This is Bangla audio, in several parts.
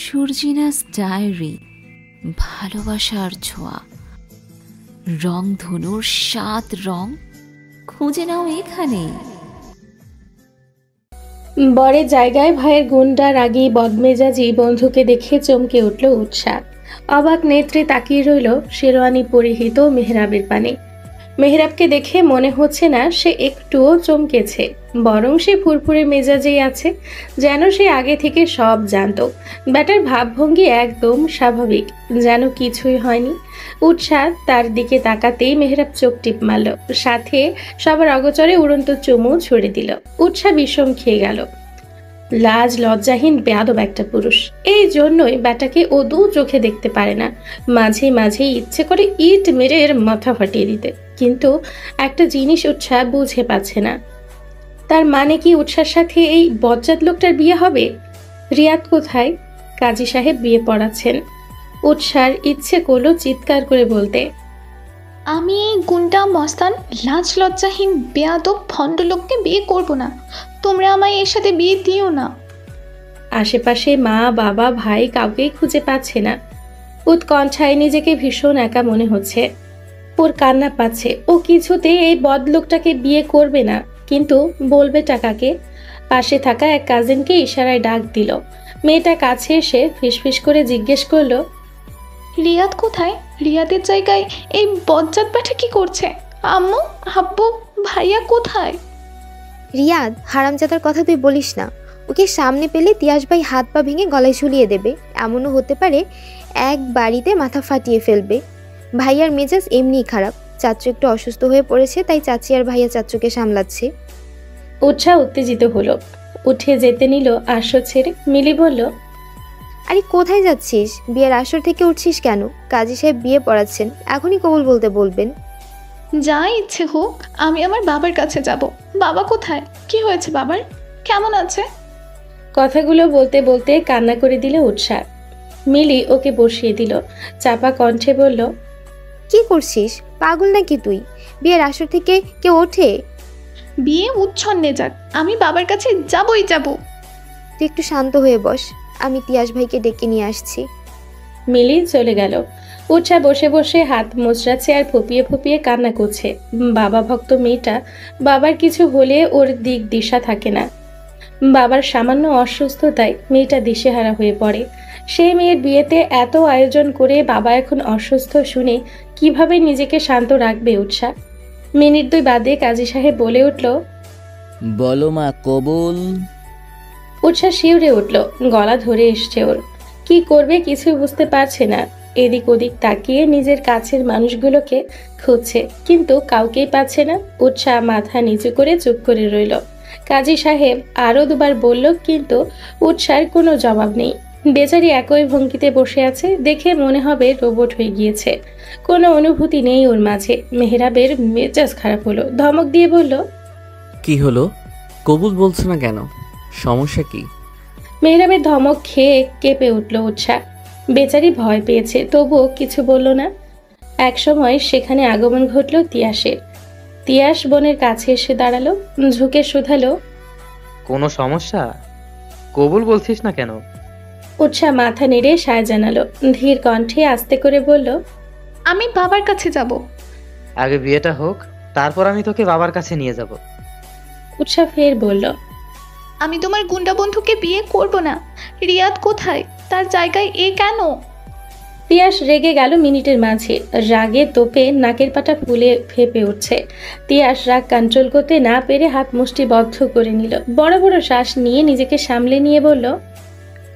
সুরজিনাস ডায়েরি, ভালোবাসার ছোঁয়া, রংধনুর ৭ রং খুঁজে নাও এখানে। বরের জায়গায় ভাইয়ের গুন্ডা রাগী বদমেজাজি বন্ধুকে দেখে চমকে উঠল উৎসাহ। অবাক নেত্রে তাকিয়ে রইল শেরওয়ানি পরিহিত মেহরাবের পানে। মেহরাবকে দেখে মনে হচ্ছে না সে একটুও চমকেছে, বরং সে ফুরফুরে মেজাজেই আছে, যেন সে আগে থেকে সব জানতো। ব্যাটার ভাবভঙ্গি একদম স্বাভাবিক, যেন কিছুই হয়নি। উৎসাহ তার দিকে তাকাতেই মেহরাব চোখ টিপ মারল, সাথে সবার অগোচরে উড়ন্ত চুমু ছুড়ে দিল। উৎসাহ বিষম খেয়ে গেল। লাজ লজ্জাহীন বেয়াদব একটা পুরুষ, এই জন্যই ব্যাটাকে ও দু চোখে দেখতে পারে না। মাঝে মাঝে ইচ্ছে করে ইট মেরে এর মাথা ফাটিয়ে দিতে, কিন্তু একটা জিনিস উৎসাহ বুঝে পাচ্ছে না। তার মানে কি উৎসার সাথে এই বজ্জাত লোকটার বিয়ে হবে? রিয়াদ কোথায়? কাজী সাহেব বিয়ে পড়াচ্ছেন। উৎসার ইচ্ছে করলো চিৎকার করে বলতে, আমি এই গুন্ডা মস্তান লাজ লজ্জাহীন বেয়াদব ভণ্ডলোককে বিয়ে করব না। তোমরা আমায় এর সাথে বিয়ে দিও না। আশেপাশে মা বাবা ভাই কাউকেই খুঁজে পাচ্ছে না। উৎকণ্ঠায় নিজেকে ভীষণ একা মনে হচ্ছে। ওর কান্না পাচ্ছে, ও কিছুতে এই বদলোকটাকে বিয়ে করবে না, কিন্তু বলবে টাকাকে। পাশে থাকা এক কাজিনকে ইশারায় ডাক দিল। মেয়েটা কাছে এসে ফিসফিস করে জিজ্ঞেস করলো, রিয়াদ কোথায়? রিয়াদের জায়গায় এই বজ্জাত ব্যাটা কি করছে? আম্মু, আব্বু, ভাইয়া কোথায়? রিয়াদ হারামজাদার কথা তুই বলিস না। ওকে সামনে পেলে তিয়াস ভাই হাত পা ভেঙে গলায় ঝুলিয়ে দেবে। এমনও হতে পারে এক বাড়িতে মাথা ফাটিয়ে ফেলবে। ভাইয়ার মেজাজ এমনিই খারাপ। চাচু একটু অসুস্থ হয়ে পড়েছে, তাই চাচি আর ভাইয়া চাচুকে সামলাচ্ছে। উৎসাহ উত্তেজিত হলো, উঠে যেতে নিল আসর ছেড়ে। মিলি বলল, আরে কোথায় যাচ্ছিস? বিয়ের আসর থেকে উঠছিস কেন? কাজী সাহেব বিয়ে পড়াচ্ছেন, এখনই কবুল বলতে বলবেন। যা ইচ্ছে হোক, আমি আমার বাবার কাছে যাব। বাবা কোথায়? কি হয়েছে বাবার? কেমন আছে? কথাগুলো বলতে বলতে কান্না করে দিল উৎসাহ। মিলি ওকে বসিয়ে দিল, চাপা কণ্ঠে বলল, কি করছিস? পাগল নাকি তুই? বিয়ের আসর থেকে কেউ ওঠে? বিয়ে উচ্ছন্নে যাক, আমি বাবার কাছে যাবই যাব। তুই একটু শান্ত হয়ে বস, আমি তিয়াস ভাইকে ডেকে নিয়ে আসছি। মিলি চলে গেল। উৎসাহ বসে বসে হাত মোচড়াচ্ছে আর ফুপিয়ে ফুপিয়ে কান্না করছে। বাবা ভক্ত মেয়েটা, বাবার কিছু হলে ওর দিক দিশা থাকে না। বাবার সামান্য অসুস্থতায় মেয়েটা দিশেহারা হয়ে পড়ে। সেই মেয়ের বিয়েতে এত আয়োজন করে বাবা এখন অসুস্থ শুনে কিভাবে নিজেকে শান্ত রাখবে উৎসাহ? মিনিট 2 বাদে কাজী সাহেব বলে উঠল, বলো মা, কবুল। উৎসাহ শিউরে উঠল, গলা ধরে এসছে ওর। কি করবে কিছু বুঝতে পারছে না। এদিক ওদিক তাকিয়ে নিজের কাছের মানুষগুলোকে খুঁজছে, কিন্তু কাউকেই পাচ্ছে না। উৎসাহ মাথা নিচু করে চুপ করে রইল। কাজী সাহেব আরো 2 বার বলল, কিন্তু উৎসাহের কোনো জবাব নেই। বেচারি একই ভঙ্গিতে বসে আছে, দেখে মনে হবে রোবট হয়ে গিয়েছে। কোনো অনুভূতি নেই ওর মাঝে। মেহরাবের মেজাজ খারাপ হলো, ধমক দিয়ে বলল, কি হলো? কবুল বলছো না কেন? সমস্যা কি? মেহরাবের ধমক খেয়ে কেঁপে উঠল উৎসাহ। বেচারি ভয় পেয়েছে, তবুও কিছু বলল না। একসময় সেখানে আগমন ঘটল তিয়াসের। তিয়াস বোনের কাছে এসে দাঁড়ালো, ঝুঁকে শুধালো, কোনো সমস্যা? কবুল বলছিস না কেন? উৎসাহ মাথা নেড়ে সায় জানালো, ধীর কণ্ঠে আস্তে করে বলল, আমি বাবার কাছে যাব। আগে বিয়েটা হোক, তারপর আমি তোকে বাবার কাছে নিয়ে যাব। উৎসাহ ফের বলল, আমি তোমার গুন্ডা বন্ধুকে বিয়ে করব না। রিয়াদ কোথায়? তার জায়গায় এ কেন? তিয়াস রেগে গেল মিনিটের মাঝে। রাগে তোপে নাকের পাটা ফুলে ফেপে উঠছে। তিয়াস রাগ কন্ট্রোল করতে না পেরে হাত মুষ্টি বদ্ধ করে নিল। বড় বড় শ্বাস নিয়ে নিজেকে সামলে নিয়ে বলল,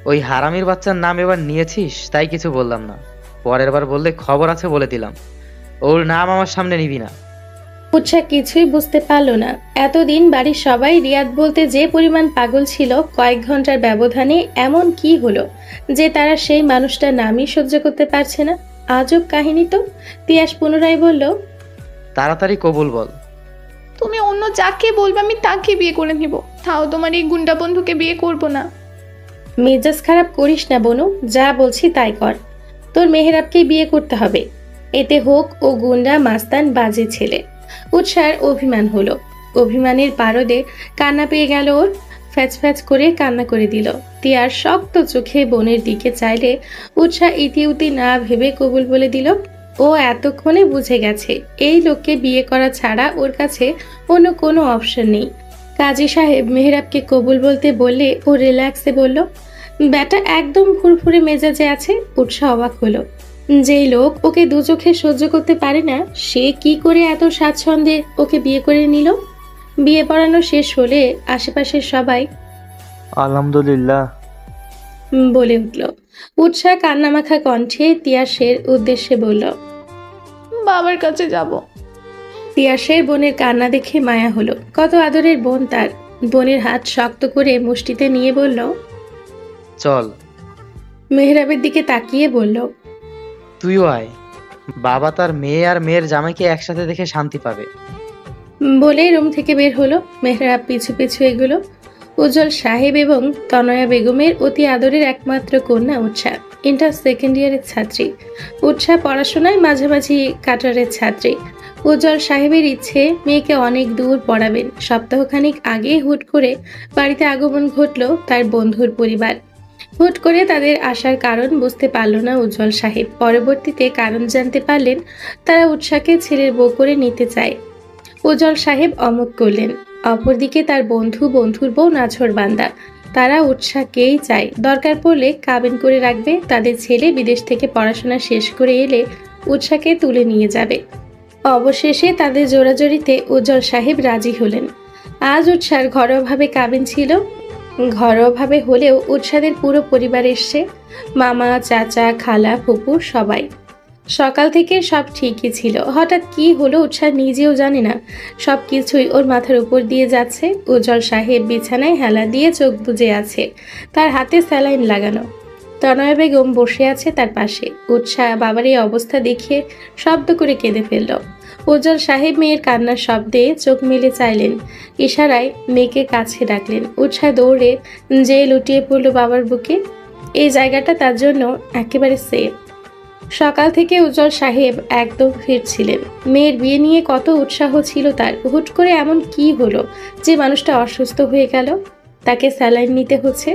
ওই হারামির বাচ্চার নাম এবার নিয়েছিস তাই কিছু বললাম না, পরের বার বললে খবর আছে বলে দিলাম। ওর নাম আমার সামনে নিবি না। উৎসাহ কিছুই বুঝতে পারল না। এতদিন বাড়ির সবাই রিয়াদ বলতে যে পরিমাণ পাগল ছিল, কয়েক ঘন্টার ব্যবধানে এমন কি হলো যে তারা সেই মানুষটার নামই সহ্য করতে পারছে না? আজব কাহিনী তো। তিয়াস পুনরায় বলল, তাড়াতাড়ি কবুল বল। তুমি অন্য যাকে বলবে আমি তাকে বিয়ে করে নিব, তাও তোমার এই গুন্ডা বন্ধুকে বিয়ে করব না। মেজাজ খারাপ করিস না বনু, যা বলছি তাই কর। তোর মেহরাবকে বিয়ে করতে হবে, এতে হোক ও গুন্ডা মাস্তান বাজে ছেলে। উৎসাহের অভিমান হলো, অভিমানের পারদে কান্না পেয়ে গেল ওর। ফ্যাচ ফ্যাচ করে কান্না করে দিল। তিয়ার শক্ত চোখে বোনের দিকে চাইলে উৎসাহ ইতিউতি না ভেবে কবুল বলে দিল। ও এতক্ষণে বুঝে গেছে এই লোককে বিয়ে করা ছাড়া ওর কাছে অন্য কোনো অপশন নেই। কাজী সাহেব মেহরাবকে কবুল বলতে বললে ও রিল্যাক্সে বলল, ব্যাটা একদম ফুরফুরে মেজাজে আছে। উৎসাহ অবাক হলো, যেই লোক ওকে দু চোখে সহ্য করতে পারে না সে কি করে এত স্বাচ্ছন্দ্যে ওকে বিয়ে করে নিল। বিয়ে পড়ানো শেষ হলে আশেপাশের সবাই আলহামদুলিল্লাহ বলে উঠল। উৎসাহ কান্নামাখা কণ্ঠে তিয়াসের উদ্দেশ্যে বলল, বাবার কাছে যাব। তিয়াসের বোনের কান্না দেখে মায়া হলো। কত আদরের বোন তার। বোনের হাত শক্ত করে মুষ্টিতে নিয়ে বলল, চল। মেহরাবের দিকে তাকিয়ে বলল, তুইও আয়, বাবা তার মেয়ে আর মেয়ের জামাইকে একসাথে দেখে শান্তি পাবে। বলে রুম থেকে বের হলো। মেহরাব পিছু পিছু এগুলো। উজ্জ্বল সাহেব এবং তনয়া বেগমের অতি আদরের একমাত্র কন্যা উৎসাহ ইন্টার সেকেন্ড ইয়ারের ছাত্রী। উৎসাহ পড়াশোনায় মাঝামাঝি কাটারের ছাত্রী। উজ্জ্বল সাহেবের ইচ্ছে মেয়েকে অনেক দূর পড়াবেন। সপ্তাহখানিক আগে হুট করে বাড়িতে আগমন ঘটল তার বন্ধুর পরিবার। হুট করে তাদের আসার কারণ বুঝতে পারল না উজ্জ্বল সাহেব। পরবর্তীতে কারণ জানতে পারলেন তারা উৎসাহকে ছেলের বউ করে নিতে চায়। উজ্জ্বল সাহেব অমত করলেন। অপরদিকে তার বন্ধুর বউ নাছোড়বান্দা। তারা উৎসাহকেই চায়, দরকার পড়লে কাবিন করে রাখবে। তাদের ছেলে বিদেশ থেকে পড়াশোনা শেষ করে এলে উৎসাহকে তুলে নিয়ে যাবে। অবশেষে তাদের জোরাজোরিতে উজ্জ্বল সাহেব রাজি হলেন। আজ উৎসাহের ঘরোয়াভাবে কাবিন ছিল। ঘরোয়াভাবে হলেও উৎসাহের পুরো পরিবার এসছে, মামা, চাচা, খালা, ফুপু সবাই। সকাল থেকে সব ঠিকই ছিল। হঠাৎ কি হলো উৎসাহ নিজেও জানে না। সব কিছুই ওর মাথার উপর দিয়ে যাচ্ছে। উজ্জ্বল সাহেব বিছানায় হেলা দিয়ে চোখ বুজে আছে, তার হাতে স্যালাইন লাগানো। তনয়া বেগম বসে আছে তার পাশে। উৎসাহ বাবার এই অবস্থা দেখে শব্দ করে কেঁদে ফেলল। উজ্জ্বল সাহেব মেয়ের কান্নার শব্দে চোখ মেলে চাইলেন, ইশারায় মেয়েকে কাছে ডাকলেন। উৎসাহ দৌড়ে যেয়ে লুটিয়ে পড়ল বাবার বুকে। এই জায়গাটা তার জন্য একেবারে সেফ। সকাল থেকে উজ্জ্বল সাহেব একদম ফিরছিলেন। মেয়ের বিয়ে নিয়ে কত উৎসাহ ছিল তার। হুট করে এমন কি হলো যে মানুষটা অসুস্থ হয়ে গেল, তাকে স্যালাইন নিতে হচ্ছে।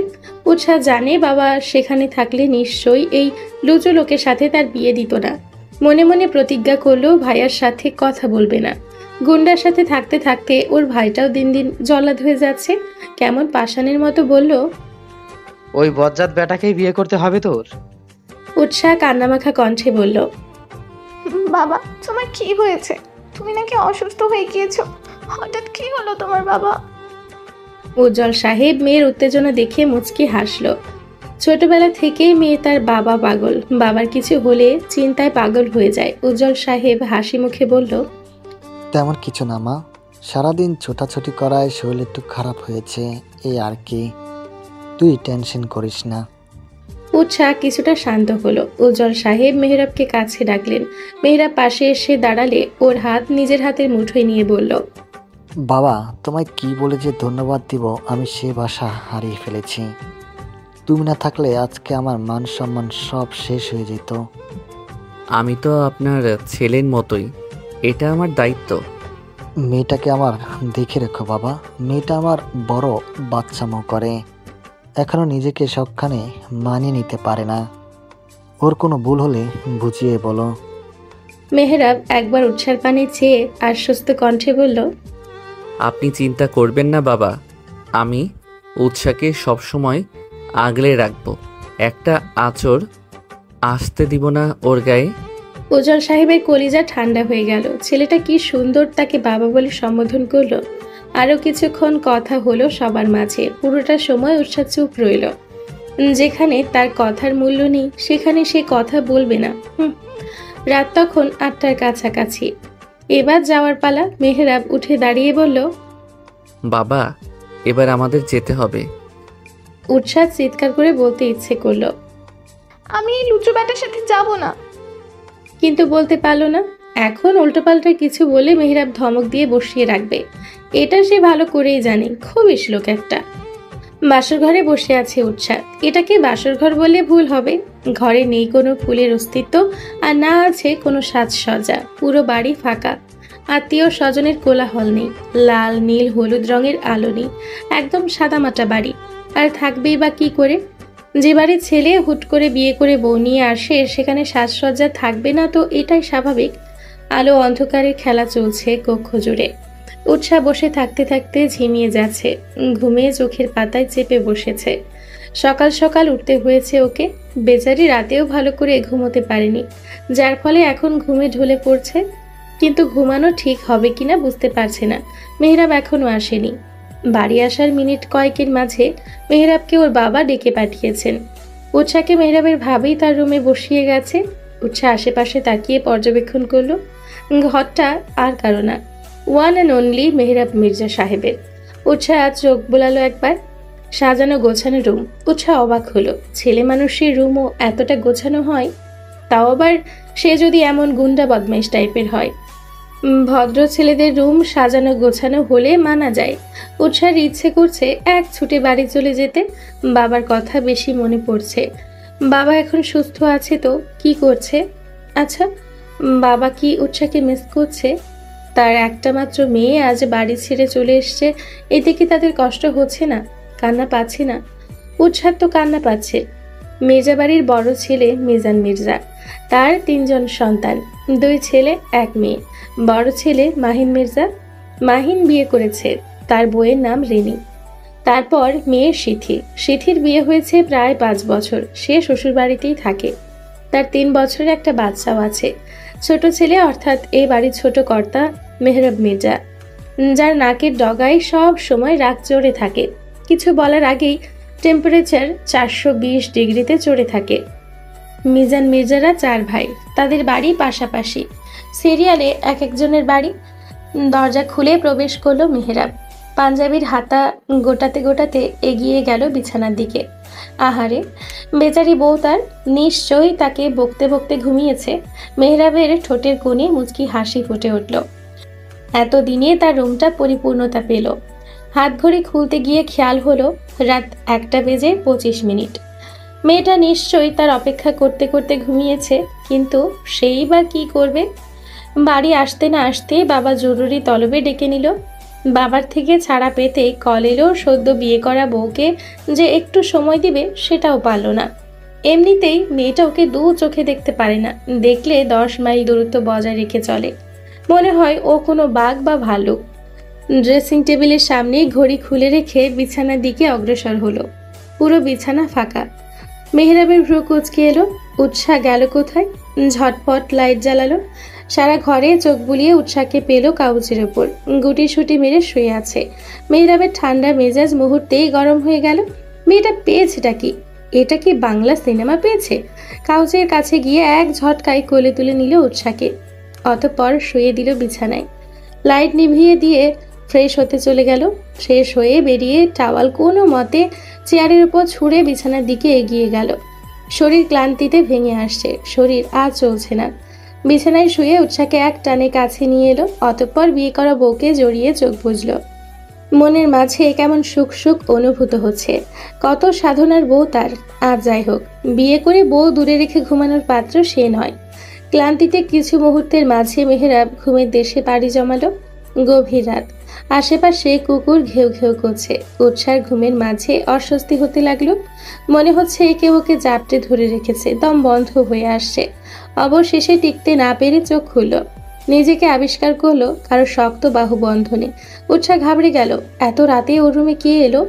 উৎসাহ জানে বাবা সেখানে থাকলে নিশ্চয়ই এই লুচু লোকের সাথে তার বিয়ে দিত না। মনে মনে প্রতিজ্ঞা করলেও ভাইয়ার সাথে কথা বলবে না। গুন্ডার সাথে থাকতে থাকতে ওর ভাইটাও দিন দিন জল্লাদ হয়ে যাচ্ছে। কেমন পাষাণের মতো বলল, ওই বজ্জাত বেটাকেই বিয়ে করতে হবে তোর? উৎসাহ কান্নামাখা কণ্ঠে বলল, বাবা তোমার কি হয়েছে? তুমি নাকি অসুস্থ হয়ে গিয়েছো? হঠাৎ কি হলো তোমার বাবা? উজ্জ্বল সাহেব মেয়ের উত্তেজনা দেখে মুচকি হাসল। ছোটবেলা থেকেই মেয়ে তার বাবা পাগল। বাবার কিছু হলে চিন্তায় পাগল হয়ে যায়। উজ্জ্বল সাহেব হাসি মুখে বলল, তেমন কিছু না মা, সারাদিন ছোটাছুটি করায় শরীর একটু খারাপ হয়েছে, এই আর কি, তুই টেনশন করিস না। উৎসাহ কিছুটা শান্ত হলো। উজ্জ্বল সাহেব মেহরাবকে কাছে ডাকলেন। মেহরাব পাশে এসে দাঁড়ালে ওর হাত নিজের হাতের মুঠোয় নিয়ে বলল, বাবা তোমায় কি বলে যে ধন্যবাদ দিব আমি সে ভাষা হারিয়ে ফেলেছি। তুমি না থাকলে আজকে আমার মান সম্মান সব শেষ হয়ে যেত। আমি তো আপনার ছেলের মতোই, এটা আমার দায়িত্ব। মেয়েটাকে আমার দেখে রেখো বাবা, মেয়েটা আমার বড় বাচ্চামো করে, এখনো নিজেকে সবখানে মানিয়ে নিতে পারে না। ওর কোনো ভুল হলে বুঝিয়ে বলো। মেহরাব একবার উৎসার পানে চেয়ে আশ্বস্ত কণ্ঠে বলল, আপনি চিন্তা করবেন না বাবা, আমি উৎসাহকে সবসময় আগলে রাখবো, একটা আঁচড় আসতে দিব না ওর গায়ে। উজ্জ্বল সাহেবের কলিজা ঠান্ডা হয়ে গেল। ছেলেটা কি সুন্দর তাকে বাবা বলে সম্বোধন করলো। আরো কিছুক্ষণ কথা হলো সবার মাঝে। পুরোটা সময় উৎসাহ চুপ রইল। যেখানে তার কথার মূল্য নেই সেখানে সে কথা বলবে না। রাত তখন 8টার কাছাকাছি। এবার যাওয়ার পালা। মেহরাব উঠে দাঁড়িয়ে বলল, বাবা এবার আমাদের যেতে হবে। উৎসাহ চিৎকার করে বলতে ইচ্ছে করলো, আমি এই লুচু ব্যাটার সাথে যাব না। কিন্তু বলতে পারলো না। এখন উল্টোপাল্টা কিছু বলে মেহরাব ধমক দিয়ে বসিয়ে রাখবে, এটা সে ভালো করেই জানে। খুবই শ্লোক একটা। বাসর ঘরে বসে আছে উৎসাহ। এটাকে বাসর ঘর বলে ভুল হবে। ঘরে নেই কোনো ফুলের অস্তিত্ব, আর না আছে কোনো সাজসজ্জা। পুরো বাড়ি ফাঁকা। আত্মীয় স্বজনের কোলাহল নেই, লাল নীল হলুদ রঙের আলো নেই, একদম সাদামাটা বাড়ি। আর থাকবেই বা কি করে? যে বাড়ির ছেলে হুট করে বিয়ে করে বউ নিয়ে আসে সেখানে সাজসজ্জা থাকবে না তো এটাই স্বাভাবিক। আলো অন্ধকারের খেলা চলছে কক্ষ জুড়ে। উৎসাহ বসে থাকতে থাকতে ঝিমিয়ে যাচ্ছে, ঘুমিয়ে চোখের পাতায় চেপে বসেছে। সকাল সকাল উঠতে হয়েছে ওকে। বেচারি রাতেও ভালো করে ঘুমোতে পারেনি, যার ফলে এখন ঘুমে ঢলে পড়ছে। কিন্তু ঘুমানো ঠিক হবে কিনা বুঝতে পারছে না। মেহরাব এখনো আসেনি। বাড়ি আসার মিনিট কয়েকের মাঝে মেহরাবকে ওর বাবা ডেকে পাঠিয়েছেন। উৎসাহকে মেহরাবের ভাবেই তার রুমে বসিয়ে গেছে। উৎসাহ আশেপাশে তাকিয়ে পর্যবেক্ষণ করলো। ঘরটা আর কারো না, one and only Mehrab Mirza সাহেবের। উৎসাহ চোখ বোলালো একবার। সাজানো গোছানো রুম। উৎসাহ অবাক হলো, ছেলে মানুষের রুমও এতটা গোছানো হয়? তাও আবার সে যদি এমন গুন্ডা বদমাইশ টাইপের হয়। ভদ্র ছেলেদের রুম সাজানো গোছানো হলে মানা যায়। উৎসাহের ইচ্ছে করছে এক ছুটে বাড়ি চলে যেতে। বাবার কথা বেশি মনে পড়ছে। বাবা এখন সুস্থ আছে তো কি করছে? আচ্ছা, বাবা কি উৎসাহকে মিস করছে? তার একটা মাত্র মেয়ে আজ বাড়ি ছেড়ে চলে এসছে, এতে কি তাদের কষ্ট হচ্ছে না? কান্না পাচ্ছে না? উৎসাহ তো কান্না পাচ্ছে। মির্জা বাড়ির বড় ছেলে মিজান মির্জা, তার 3 জন সন্তান, 2 ছেলে 1 মেয়ে। বড় ছেলে মাহিন মির্জা। মাহিন বিয়ে করেছে, তার বউয়ের নাম রিনি। তারপর মেয়ে সিথি। সিথির বিয়ে হয়েছে প্রায় 5 বছর, সে শ্বশুর বাড়িতেই থাকে। তার 3 বছরের একটা বাচ্চাও আছে। ছোট ছেলে অর্থাৎ এই বাড়ির ছোট কর্তা মেহরাব মির্জা, যার নাকের ডগায় সব সময় রাগ চড়ে থাকে। কিছু বলার আগেই টেম্পারেচার 420 ডিগ্রিতে চড়ে থাকে। মিজান মির্জারা 4 ভাই, তাদের বাড়ি পাশাপাশি, সিরিয়ালে এক একজনের বাড়ি। দরজা খুলে প্রবেশ করলো মেহরাব। পাঞ্জাবির হাতা গোটাতে গোটাতে এগিয়ে গেল বিছানার দিকে। আহারে, বেচারি বউ তার নিশ্চয়ই তাকে বকতে বকতে ঘুমিয়েছে। মেহরাবের ঠোঁটের কোণে মুচকি হাসি ফুটে উঠল। এতদিনে তার রুমটা পরিপূর্ণতা পেল। হাত ঘড়ি খুলতে গিয়ে খেয়াল হলো রাত 1:25। মেয়েটা নিশ্চয়ই তার অপেক্ষা করতে করতে ঘুমিয়েছে, কিন্তু সেই বা কি করবে? বাড়ি আসতে না আসতে বাবা জরুরি তলবে ডেকে নিল। বাবার থেকে ছাড়া পেতে কল এলো সদ্য বিয়ে করা বউকে যে একটু সময় দিবে, সেটাও পারল না। এমনিতেই মেয়েটা ওকে 2 চোখে দেখতে পারে না, দেখলে 10 মাইল দূরত্ব বজায় রেখে চলে। মনে হয় ও কোনো বাঘ বা ভাল্লুক। ড্রেসিং টেবিলের সামনে ঘড়ি খুলে রেখে বিছানার দিকে অগ্রসর হলো। পুরো বিছানা ফাঁকা। মেহরাবের ভ্রু কুঁচকে এলো। উৎসাহ গেল কোথায়? ঝটপট লাইট জ্বালালো। সারা ঘরে চোখ বুলিয়ে উৎসাহকে পেল কাউচের ওপর, গুটি সুটি মেরে শুয়ে আছে। মেহরাবের ঠান্ডা মেজাজ মুহূর্তেই গরম হয়ে গেল। মেয়েটা পেয়েছেটা কি? এটা কি বাংলা সিনেমা পেয়েছে? কাউচের কাছে গিয়ে এক ঝটকায় কোলে তুলে নিল উৎসাহকে, অতঃপর শুয়ে দিল বিছানায়। লাইট নিভিয়ে দিয়ে ফ্রেশ হতে চলে গেল। ফ্রেশ হয়ে বেরিয়ে টাওয়াল কোনো মতে চেয়ারের উপর ছুঁড়ে বিছানার দিকে এগিয়ে গেল। শরীর ক্লান্তিতে ভেঙে আসছে, শরীর আর চলছে না। বিছানায় শুয়ে উৎসাহকে এক টানে কাছে নিয়ে এলো, অতঃপর বিয়ে করা বউকে জড়িয়ে চোখ বুঝল। মনের মাঝে কেমন সুখ সুখ অনুভূত হচ্ছে। কত সাধনার বউ তার। আর যাই হোক, বিয়ে করে বউ দূরে রেখে ঘুমানোর পাত্র সে নয়। ক্লান্তিতে কিছু মুহূর্তের মাঝে মেহরাব ঘুমের দেশে পাড়ি জমালো। গভীর রাত, আশেপাশে কুকুর ঘেউ ঘেউ করছে। উৎসার ঘুমের মাঝে অস্বস্তি হতে লাগলো। মনে হচ্ছে কেউ ওকে জাপটে ধরে রেখেছে, দম বন্ধ হয়ে আসছে। অবশেষে টিকতে না পেরে চোখ খুলল। নিজেকে আবিষ্কার করলো কারো শক্ত বাহু বন্ধনে। উৎসাহ ঘাবড়ে গেল। এত রাতে ওর রুমে কে এলো?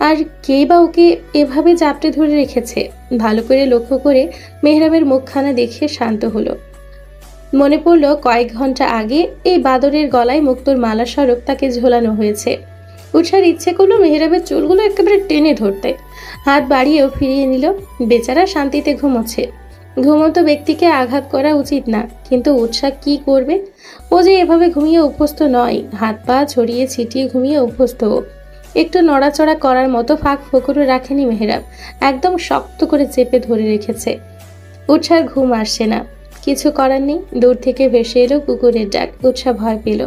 আর কে বা ওকে এভাবে জাপটে ধরে রেখেছে? ভালো করে লক্ষ্য করে মেহরাবের মুখখানা দেখে শান্ত হলো। মনে পড়লো কয়েক ঘন্টা আগে এই বাদরের গলায় মুক্তোর মালা স্বরূপ তাকে ঝোলানো হয়েছে। উৎসার ইচ্ছে করলো মেহরাবের চুলগুলো একেবারে টেনে ধরতে। হাত বাড়িয়েও ফিরিয়ে নিল। বেচারা শান্তিতে ঘুমোচ্ছে। ঘুমন্ত ব্যক্তিকে আঘাত করা উচিত না, কিন্তু উৎসাহ কি করবে? ও যে এভাবে ঘুমিয়ে অভ্যস্ত নয়। হাত পা ছড়িয়ে ছিটিয়ে ঘুমিয়ে অভ্যস্ত ও। একটু নড়াচড়া করার মতো ফাঁক ফোকরও রাখেনি মেহরাব, একদম শক্ত করে চেপে ধরে রেখেছে। উৎসার ঘুম আসছে না। কিছু করার নেই। দূর থেকে ভেসে এলো কুকুরের ডাক। উৎসাহ ভয় পেল।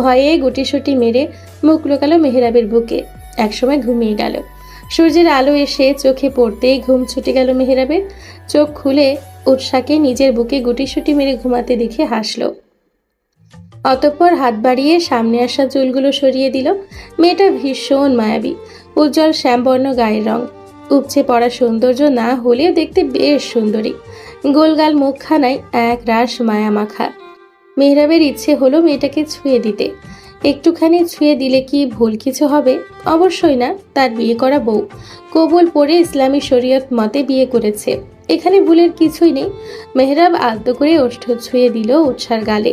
ভয়ে গুটিসুটি মেরে মুখ লুকালো মেহরাবের বুকে। একসময় ঘুমিয়ে গেল। সূর্যের আলো এসে চোখে পড়তেই ঘুম ছুটে গেল মেহরাবের। চোখ খুলে উৎসাহকে নিজের বুকে গুটিসুটি মেরে ঘুমাতে দেখে হাসল। অতঃপর হাত বাড়িয়ে সামনে আসা চুলগুলো সরিয়ে দিল। মেয়েটা ভীষণ মায়াবী, উজ্জ্বল শ্যামবর্ণ গায়ের রং, উপচে পড়া সৌন্দর্য না হলেও দেখতে বেশ সুন্দরী। গোলগাল মুখখানায় এক রাস মায়া মাখা। মেহরাবের ইচ্ছে হলো মেয়েটাকে ছুঁয়ে দিতে। একটুখানি ছুঁয়ে দিলে কি ভুল কিছু হবে? অবশ্যই না, তার বিয়ে করা বউ, কবুল পড়ে ইসলামী শরীয়ত মতে বিয়ে করেছে, এখানে ভুলের কিছুই নেই। মেহরাব আলতো করে ওষ্ঠ ছুঁয়ে দিল উৎসার গালে।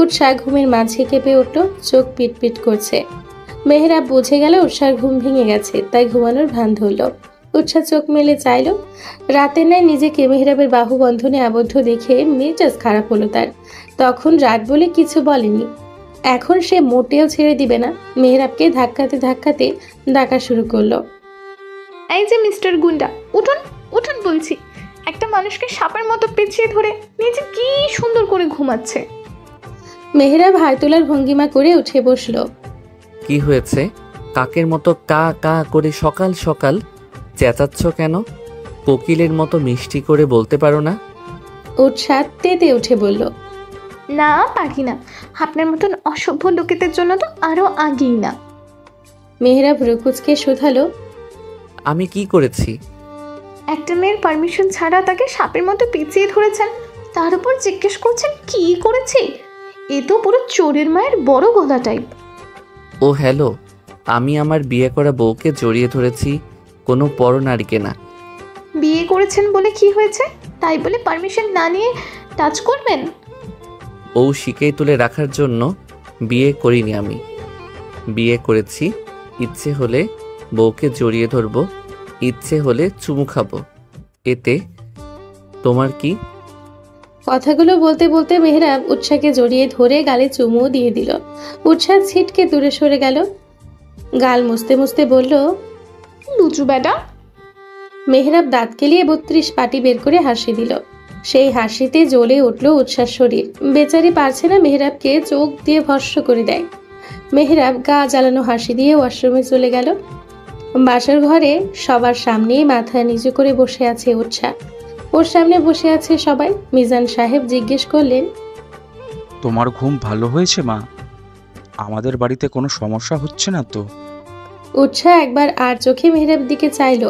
উৎসা ঘুমের মাঝে কেঁপে উঠল, চোখ পিটপিট করছে। মেহরাব বুঝে গেল উৎসার ঘুম ভেঙে গেছে, তাই ঘুমানোর ভান ধরল। উৎসা চোখ মেলে চাইল। রাতের ন্যায় নিজেকে মেহরাবের বাহু বন্ধনে আবদ্ধ দেখে মেজাজ খারাপ হলো তার। তখন রাত বলে কিছু বলেনি, এখন সে মোটেও ছেড়ে দিবে না। মেহরাবকে ধাক্কাতে ধাক্কাতে ডাকা শুরু করলো। এই যে মিস্টার গুন্ডা, উঠুন উঠুন বলছি। একটা মানুষকে সাপের মতো পেঁচিয়ে ধরে নিজে কি সুন্দর করে ঘুমাচ্ছে। মেহরাব হাই তোলার ভঙ্গিমা করে উঠে বসলো। কি হয়েছে? কাকের মতো কা কা করে সকাল সকাল চেঁচাচ্ছ কেন? কোকিলের মতো মিষ্টি করে বলতে পারো না? উৎসাহ তেতে উঠে বলল, না পারি না, আপনার মতন অসভ্য লোকেদের জন্য তো আরো আগেই না। মেহরাব রুকুজকে শুধালো, আমি কি করেছি? একটা মেয়ের পারমিশন ছাড়া তাকে সাপের মতো পেঁচিয়ে ধরেছেন, তার উপর জিজ্ঞেস করছেন কি করেছে? এ তো পুরো চোরের মায়ের বড় গলা টাইপ। ও হ্যালো, আমি আমার বিয়ে করা বউকে জড়িয়ে ধরেছি, কোনো পরনারীকে না। বিয়ে করেছেন বলে কি হয়েছে? তাই বলে পারমিশন না নিয়ে টাচ করবেন? ও শিকেই তুলে রাখার জন্য বিয়ে করিনি আমি। বিয়ে করেছি ইচ্ছে হলে বউকে জড়িয়ে ধরবো, ইচ্ছে হলে চুমু খাবো, এতে তোমার কি? কথাগুলো বলতে বলতে মেহরাব উৎসাকে জড়িয়ে ধরে গালে চুমু দিয়ে দিল। উৎসাহ ছিটকে দূরে সরে গেল। গাল মুছতে মুছতে বলল, লুচু বেটা। মেহরাব দাঁত কেলিয়ে 32 পাটি বের করে হাসি দিল। সেই হাসিতে জ্বলে উঠল উৎসার শরীর। বেচারি পারছে না মেহরাবকে চোখ দিয়ে ভস্ম করে দেয়। মেহরাব গা জ্বালানো হাসি দিয়ে ওয়াশরুমে চলে গেল। বাসার ঘরে সবার সামনেই মাথা নিচু করে বসে আছে উৎসাহ। ওর সামনে বসে আছে সবাই। মিজান সাহেব জিজ্ঞেস করলেন, তোমার ঘুম ভালো হয়েছে মা? আমাদের বাড়িতে কোনো সমস্যা হচ্ছে না তো? উৎসাহ একবার আর চোখে মেহরাব দিকে চাইল।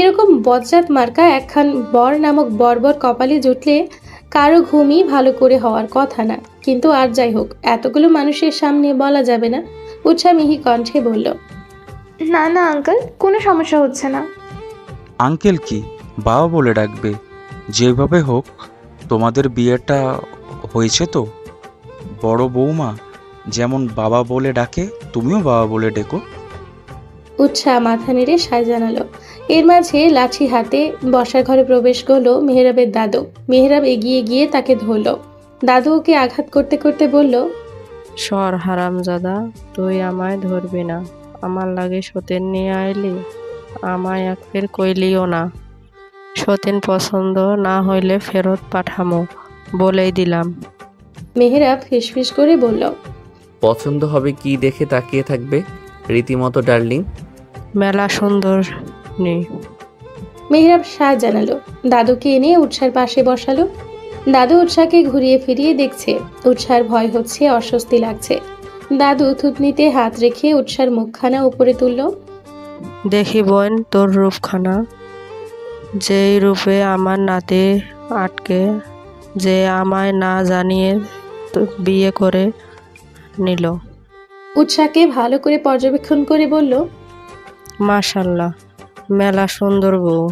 এরকম বজ্জাত মার্কা একখান বর নামক বর্বর কপালে জুটলে কারো ঘুমই ভালো করে হওয়ার কথা না, কিন্তু আর যাই হোক, এতগুলো মানুষের সামনে বলা যাবে না। উৎসাহ মিহি কণ্ঠে বলল, না না আঙ্কেল, কোনো সমস্যা হচ্ছে না। আঙ্কেল কি, বাবা বলে ডাকবে। যেভাবে হোক তোমাদের বিয়েটা হয়েছে তো। বড় বৌমা যেমন বাবা বলে ডাকে, তুমিও বাবা বলে ডেকো। উৎসাহ মাথা নেড়ে সায় জানালো। এর মাঝে লাঠি হাতে বসার ঘরে প্রবেশ করলো মেহরাবের দাদু। মেহরাব এগিয়ে গিয়ে তাকে ধরল। দাদু ওকে আঘাত করতে করতে বলল, সর হারামজাদা, তুই আমায় ধরবি না। আমার লাগে সতীন নিয়ে আইলি, আমায় এক ফের কইলিও না। সতীন পছন্দ না হইলে ফেরত পাঠামো, বলেই দিলাম। মেহরাব ফিসফিস করে বলল, পছন্দ হবে কি দেখে তাকিয়ে থাকবে? রীতিমতো ডার্লিং। মেলা সুন্দর নি। মেহরাব সায় জানালো। দাদুকে এনে উৎসার পাশে বসালো। দাদু উৎসাকে ঘুরিয়ে ফিরিয়ে দেখছে। উৎসার ভয় হচ্ছে, অস্বস্তি লাগছে। দাদু থুতনিতে হাত রেখে উৎসার মুখখানা উপরে তুলল। দেখি বোন তোর রূপখানা, যেই রূপে আমার নাতি আটকে, যে আমায় না জানিয়ে বিয়ে করে নিল। উৎসাকে ভালো করে পর্যবেক্ষণ করে বলল, মাশাল্লাহ, মেলা সুন্দর বউ।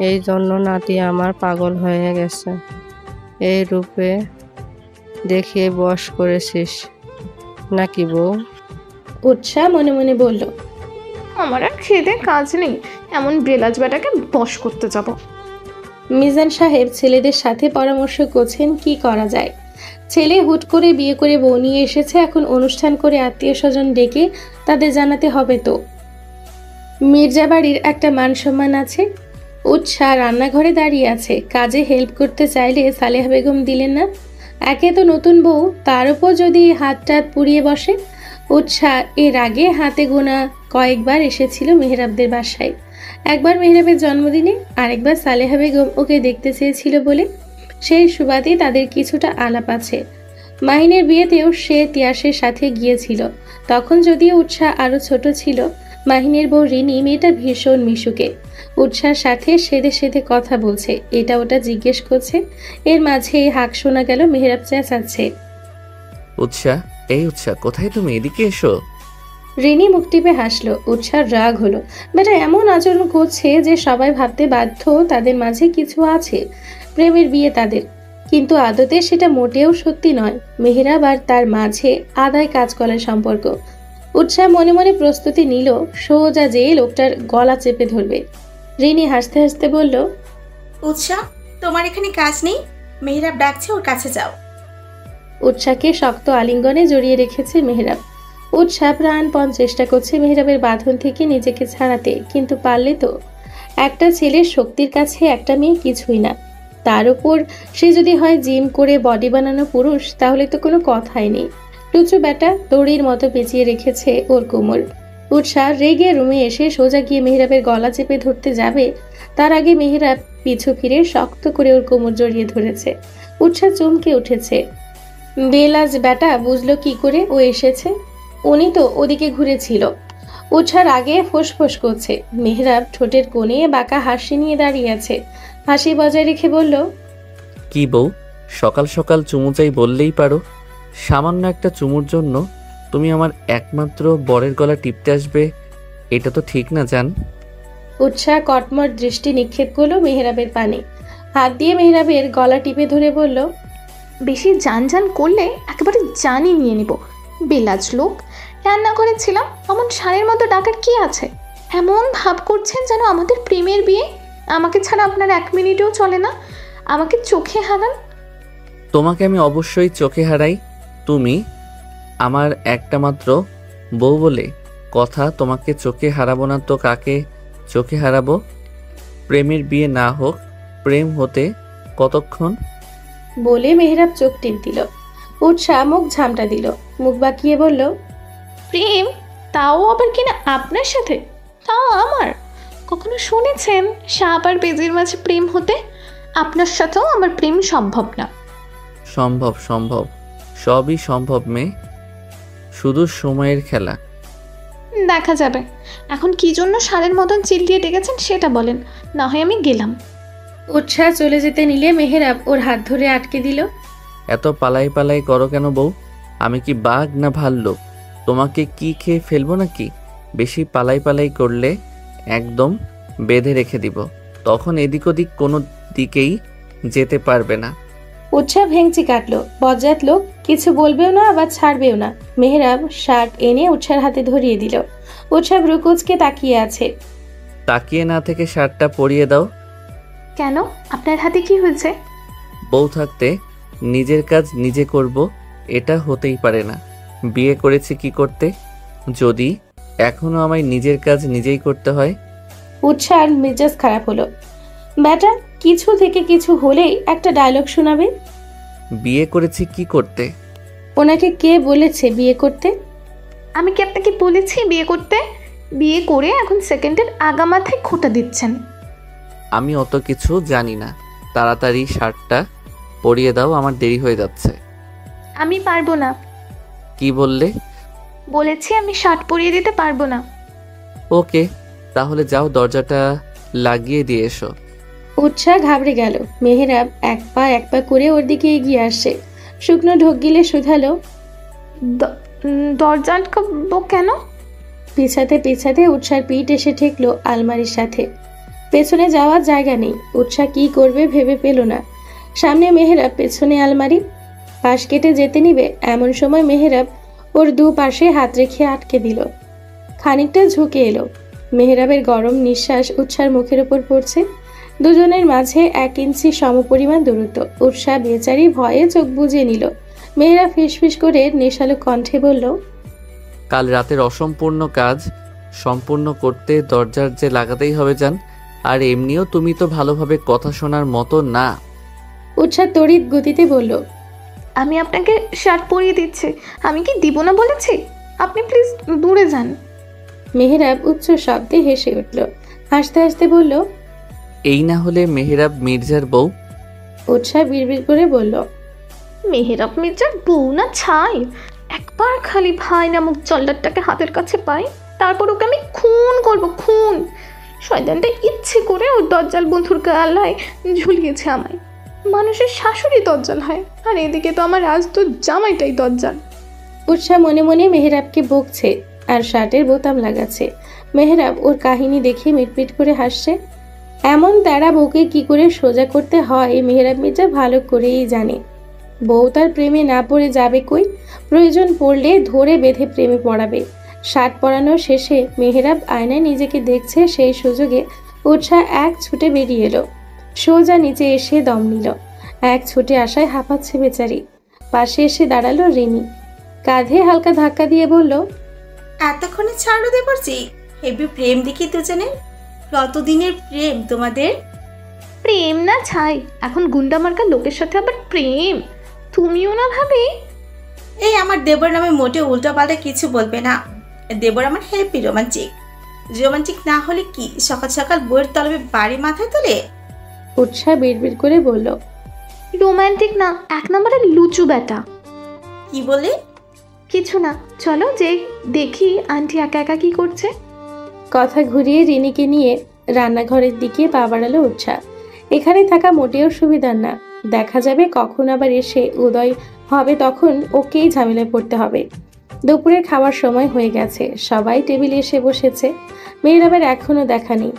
এই জন্য নাতি আমার পাগল হয়ে গেছে। এই রূপে দেখিয়ে বশ করেছিস নাকি বউ? উৎসাহ মনে মনে বলল, আমার আর খেতে কাজ নেই, এমন বেলাজ বেটাকে বশ করতে যাব। মিজান সাহেব ছেলেদের সাথে পরামর্শ করছেন কি করা যায়। ছেলে হুট করে বিয়ে করে বউ নিয়ে এসেছে, এখন অনুষ্ঠান করে আত্মীয় স্বজন ডেকে তাদের জানাতে হবে তো। মির্জা বাড়ির একটা মান সম্মান আছে। উৎসাহ রান্নাঘরে দাঁড়িয়ে আছে, কাজে হেল্প করতে চাইলে সালেহা বেগম দিলেন না। একে তো নতুন বউ, তার উপর যদি হাত টাত পুড়িয়ে বসে। উৎসাহ এর আগে হাতে গোনা কয়েকবার এসেছিল মেহরাবদের বাসায়। একবার মেহরাবের জন্মদিনে, আরেকবার সালেহা বেগম ওকে দেখতে চেয়েছিল বলে। সেই সুবাদে তাদের কিছুটা আলাপ আছে। মাহিনের বিয়েতেও সে তিয়াসের সাথে গিয়েছিল। তখন যদিও উৎসাহ আরো ছোট ছিল। মাহিনের বউ রিনি মেয়েটা ভীষণ মিশুকে। উৎসার সাথে সেধে সেধে কথা বলছে, এটা ওটা জিজ্ঞেস করছে। এর মাঝে হাঁক শোনা গেল, মেহেরাব চেঁচাচ্ছে, উৎসাহ, এই উৎসাহ, কোথায় তুমি? এদিকে এসো। রিনি মুখ টিপে হাসলো। উৎসার রাগ হলো। বেটা এমন আচরণ করছে যে সবাই ভাবতে বাধ্য তাদের মাঝে কিছু আছে, প্রেমের বিয়ে তাদের। কিন্তু আদতে সেটা মোটেও সত্যি নয়। মেহেরাব আর তার মাঝে আদায় কাজ করার সম্পর্ক। উৎসাহ মনে মনে প্রস্তুতি নিল সোজা যেয়ে লোকটার গলা চেপে ধরবে। রিনি হাসতে হাসতে বলল, উৎসাহ, তোমার এখানে কাজ নেই? মেহেরাব ডাকছে, ওর কাছে যাও। উৎসাহকে শক্ত আলিঙ্গনে জড়িয়ে রেখেছে মেহেরাব। উৎসাহ প্রাণপণ চেষ্টা করছে মেহেরাবের বাঁধন থেকে নিজেকে ছাড়াতে, কিন্তু পারলে তো? একটা ছেলের শক্তির কাছে একটা মেয়ে কিছুই না। তার উপর সে যদি হয় জিম করে বডি বানানো পুরুষ, তাহলে তো কোনো কথাই নেই। টুচু ব্যাটা দড়ির মতো পেঁচিয়ে রেখেছে ওর কোমর। উৎসাহ রেগে রুমে এসে সোজা গিয়ে মেহেরাবের গলা চেপে ধরতে যাবে, তার আগে মেহেরাব পিছু ফিরে শক্ত করে ওর কোমর জড়িয়ে ধরেছে। উৎসাহ চমকে উঠেছে। বেলাজ ব্যাটা বুঝলো কি করে ও এসেছে? উনি তো ওদিকে ঘুরেছিল। উৎসার আগে ফোঁস করছে। মেহেরাব ঠোঁটের কোণে বাঁকা হাসি নিয়ে দাঁড়িয়ে আছে। হাসি বজায় রেখে বলল, কি বউ, সকাল সকাল চুমু চাই বললেই পারো। সামান্য একটা চুমুর জন্য তুমি আমার একমাত্র বরের গলা টিপতে আসবে? এটা তো ঠিক না জান। উৎসাহ কটমট দৃষ্টি নিক্ষেপ করলো মেহেরাবের পানে। হাত দিয়ে মেহেরাবের গলা টিপে ধরে বলল, বেশি জান জান করলে একেবারে জানই নিয়ে নিব। বেলাজ লোক। রান্না করেছিলাম, এমন ষাঁড়ের মতো ডাকার কি আছে? এমন ভাব করছেন যেন আমাদের প্রেমের বিয়ে। আমাকে ছাড়া আপনার 1 মিনিটও চলে না। আমাকে চোখে হারান। তোমাকে আমি অবশ্যই চোখে হারাই। তুমি আমার একটা মাত্র বউ বলে কথা, তোমাকে চোখে হারাবো না তো কাকে চোখে হারাবো? প্রেমের বিয়ে না হোক, প্রেম হতে কতক্ষণ? বলে মেহেরাব চোখ টিপ দিল। উৎসাহ মুখ ঝামটা দিল, মুখ বাঁকিয়ে বলল, প্রেম? তাও আবার কিনা আপনার সাথে? তাও আমার? কখনো শুনেছেন সাপ আর বেজির মাঝে প্রেম হতে? আপনার সাথেও আমার প্রেম সম্ভব না। সম্ভব, সম্ভব, সবই সম্ভব মেয়ে, শুধু সময়ের খেলা। দেখা যাবে। এখন কি জন্য ষাঁড়ের মতন চিল্লিয়ে ডেকেছেন সেটা বলেন, না হয় আমি গেলাম। উৎসাহ চলে যেতে নিলে মেহেরাব ওর হাত ধরে আটকে দিল। এত পালাই পালাই করো কেন বউ? আমি কি বাঘ না ভাল্লুক? তোমাকে কি খেয়ে ফেলবো নাকি? বেশি পালাই পালাই করলে একদম বেঁধে রেখে দিব, তখন এদিক ওদিক কোনো দিকেই যেতে পারবে না। উৎসাহ ভেঙচি কাটলো। বজ্জাত লোক, কিছু বলবেও না আবার ছাড়বেও না। মেহেরাব শার্ট এনে উৎসার হাতে ধরিয়ে দিল। উৎসাহ ব্রুকুচকে তাকিয়ে আছে। তাকিয়ে না থেকে শার্টটা পরিয়ে দাও। কেন? আপনার হাতে কি হয়েছে? বউ থাকতে নিজের কাজ নিজে করব, এটা হতেই পারে না। বিয়ে করেছি কি করতে, যদি এখনো আমায় নিজের কাজ নিজেই করতে হয়? উৎসার মেজাজ খারাপ হলো। ব্যাটা কিছু থেকে কিছু হলেই একটা ডায়লগ শোনাবে। বিয়ে করেছি কি করতে? ওনাকে কে বলেছে বিয়ে করতে? আমি কি আপনাকে বলেছি বিয়ে করতে? বিয়ে করে এখন সেকেন্ডের আগা মাথায় খোঁটা দিচ্ছেন। আমি অত কিছু জানি না, তাড়াতাড়ি শার্টটা পরিয়ে দাও, আমার দেরি হয়ে যাচ্ছে। আমি পারবো না। কি বললে? বলেছি আমি শার্ট পরিয়ে দিতে পারবো না। ওকে, তাহলে যাও, দরজাটা লাগিয়ে দিয়ে এসো। উৎসাহ ঘাবড়ে গেল। মেহেরাব এক পা করে ওর দিকে এগিয়ে আসছে। শুকনো ঢোক গিলে শুধালো, দরজা আটকাবো কেন? পিছাতে উৎসার পিঠ এসে ঠেকলো আলমারির সাথে। পেছনে যাওয়ার জায়গা নেই। উৎসাহ কি করবে ভেবে পেল না। সামনে মেহেরাব, পেছনে আলমারি। পাশ কেটে যেতে নিবে এমন সময় মেহেরাব ওর দুপাশে হাত রেখে আটকে দিল। খানিকটা ঝুঁকে এলো। মেহেরাবের গরম নিঃশ্বাস উৎসার মুখের উপর পড়ছে। দুজনের মাঝে 1 ইঞ্চি সমপরিমাণ দূরত্ব। উৎসাহ বেচারি ভয়ে চোখ বুজে নিল। মেহেরাব ফিসফিস করে নেশালো কণ্ঠে বলল, কাল রাতের অসম্পূর্ণ কাজ সম্পূর্ণ করতে দরজার যে লাগাতেই হবে জান। আর এমনিও তুমি তো ভালোভাবে কথা শোনার মতো না। উৎসাহ তড়িৎ গতিতে বলল, আমি আপনাকে শার্ট পরিয়ে দিচ্ছি। আমি কি দিব না বলেছি? আপনি প্লিজ দূরে যান। মেহেরাব উচ্চ শব্দে হেসে উঠল। হাসতে হাসতে বলল, এই না হলে মেহেরাব মির্জার বউ? উৎসাহ বিড়বিড় করে বলল, মেহেরাব মির্জার বউ না ছাই। একবার খালি ভাই নামক জল্লাদটাকে হাতের কাছে পাই, তারপর ওকে আমি খুন করব, খুন। শয়তানটা ইচ্ছে করে ওর দজ্জাল বন্ধুর গালায় ঝুলিয়েছে আমায়। মানুষের শাশুড়ি দজ্জাল হয়, আর এদিকে তো আমার আজ তো জামাইটাই দজ্জাল। উৎসাহ মনে মনে মেহেরাবকে বকছে আর শার্টের বোতাম লাগাচ্ছে। মেহেরাব ওর কাহিনী দেখে মিটমিট করে হাসছে। এমন তারা বউকে কি করে সোজা করতে হয় মেহেরাব মির্জা ভালো করেই জানে। বউ তার প্রেমে না পড়ে যাবে কই, প্রয়োজন পড়লে ধরে বেঁধে প্রেমে পড়াবে। শার্ট পরানোর শেষে মেহেরাব আয়নায় নিজেকে দেখছে, সেই সুযোগে উৎসাহ এক ছুটে বেরিয়ে এলো। সোজা নিচে এসে দম নিল। এক ছুটে আসায় হাঁপাচ্ছে বেচারি। পাশে এসে দাঁড়ালো রিনি, কাঁধে হালকা ধাক্কা দিয়ে বলল, এতক্ষণে ছাড়লো দেবরজি, হেবি প্রেম দেখি দুজনে। কতদিনের প্রেম তোমাদের? প্রেম না ছাই, এখন গুন্ডা মার্কা লোকের সাথে আবার প্রেম? তুমিও না ভাবে? এই আমার দেবর নামে মোটে উল্টোপাল্টা কিছু বলবে না। দেবর আমার হেপি রোমান্টিক। রোমান্টিক না হলে কি সকাল সকাল বইয়ের তলবে বাড়ি মাথায় তোলে? উৎসাহ বিড়বিড় করে বলল, রোমান্টিক না, এক নম্বরের লুচু বেটা। কি বলে? কিছু না, চলো যে দেখি আন্টি একা একা কি করছে। কথা ঘুরিয়ে রিনিকে নিয়ে রান্নাঘরের দিকে পা বাড়ালো উৎসাহ। এখানে থাকা মোটেও সুবিধার না। দেখা যাবে কখন আবার এসে উদয় হবে, তখন ওকেই ঝামেলায় পড়তে হবে। দুপুরের খাওয়ার সময় হয়ে গেছে, সবাই টেবিলে এসে বসেছে। মেহেরাবের এখনো দেখা নেই।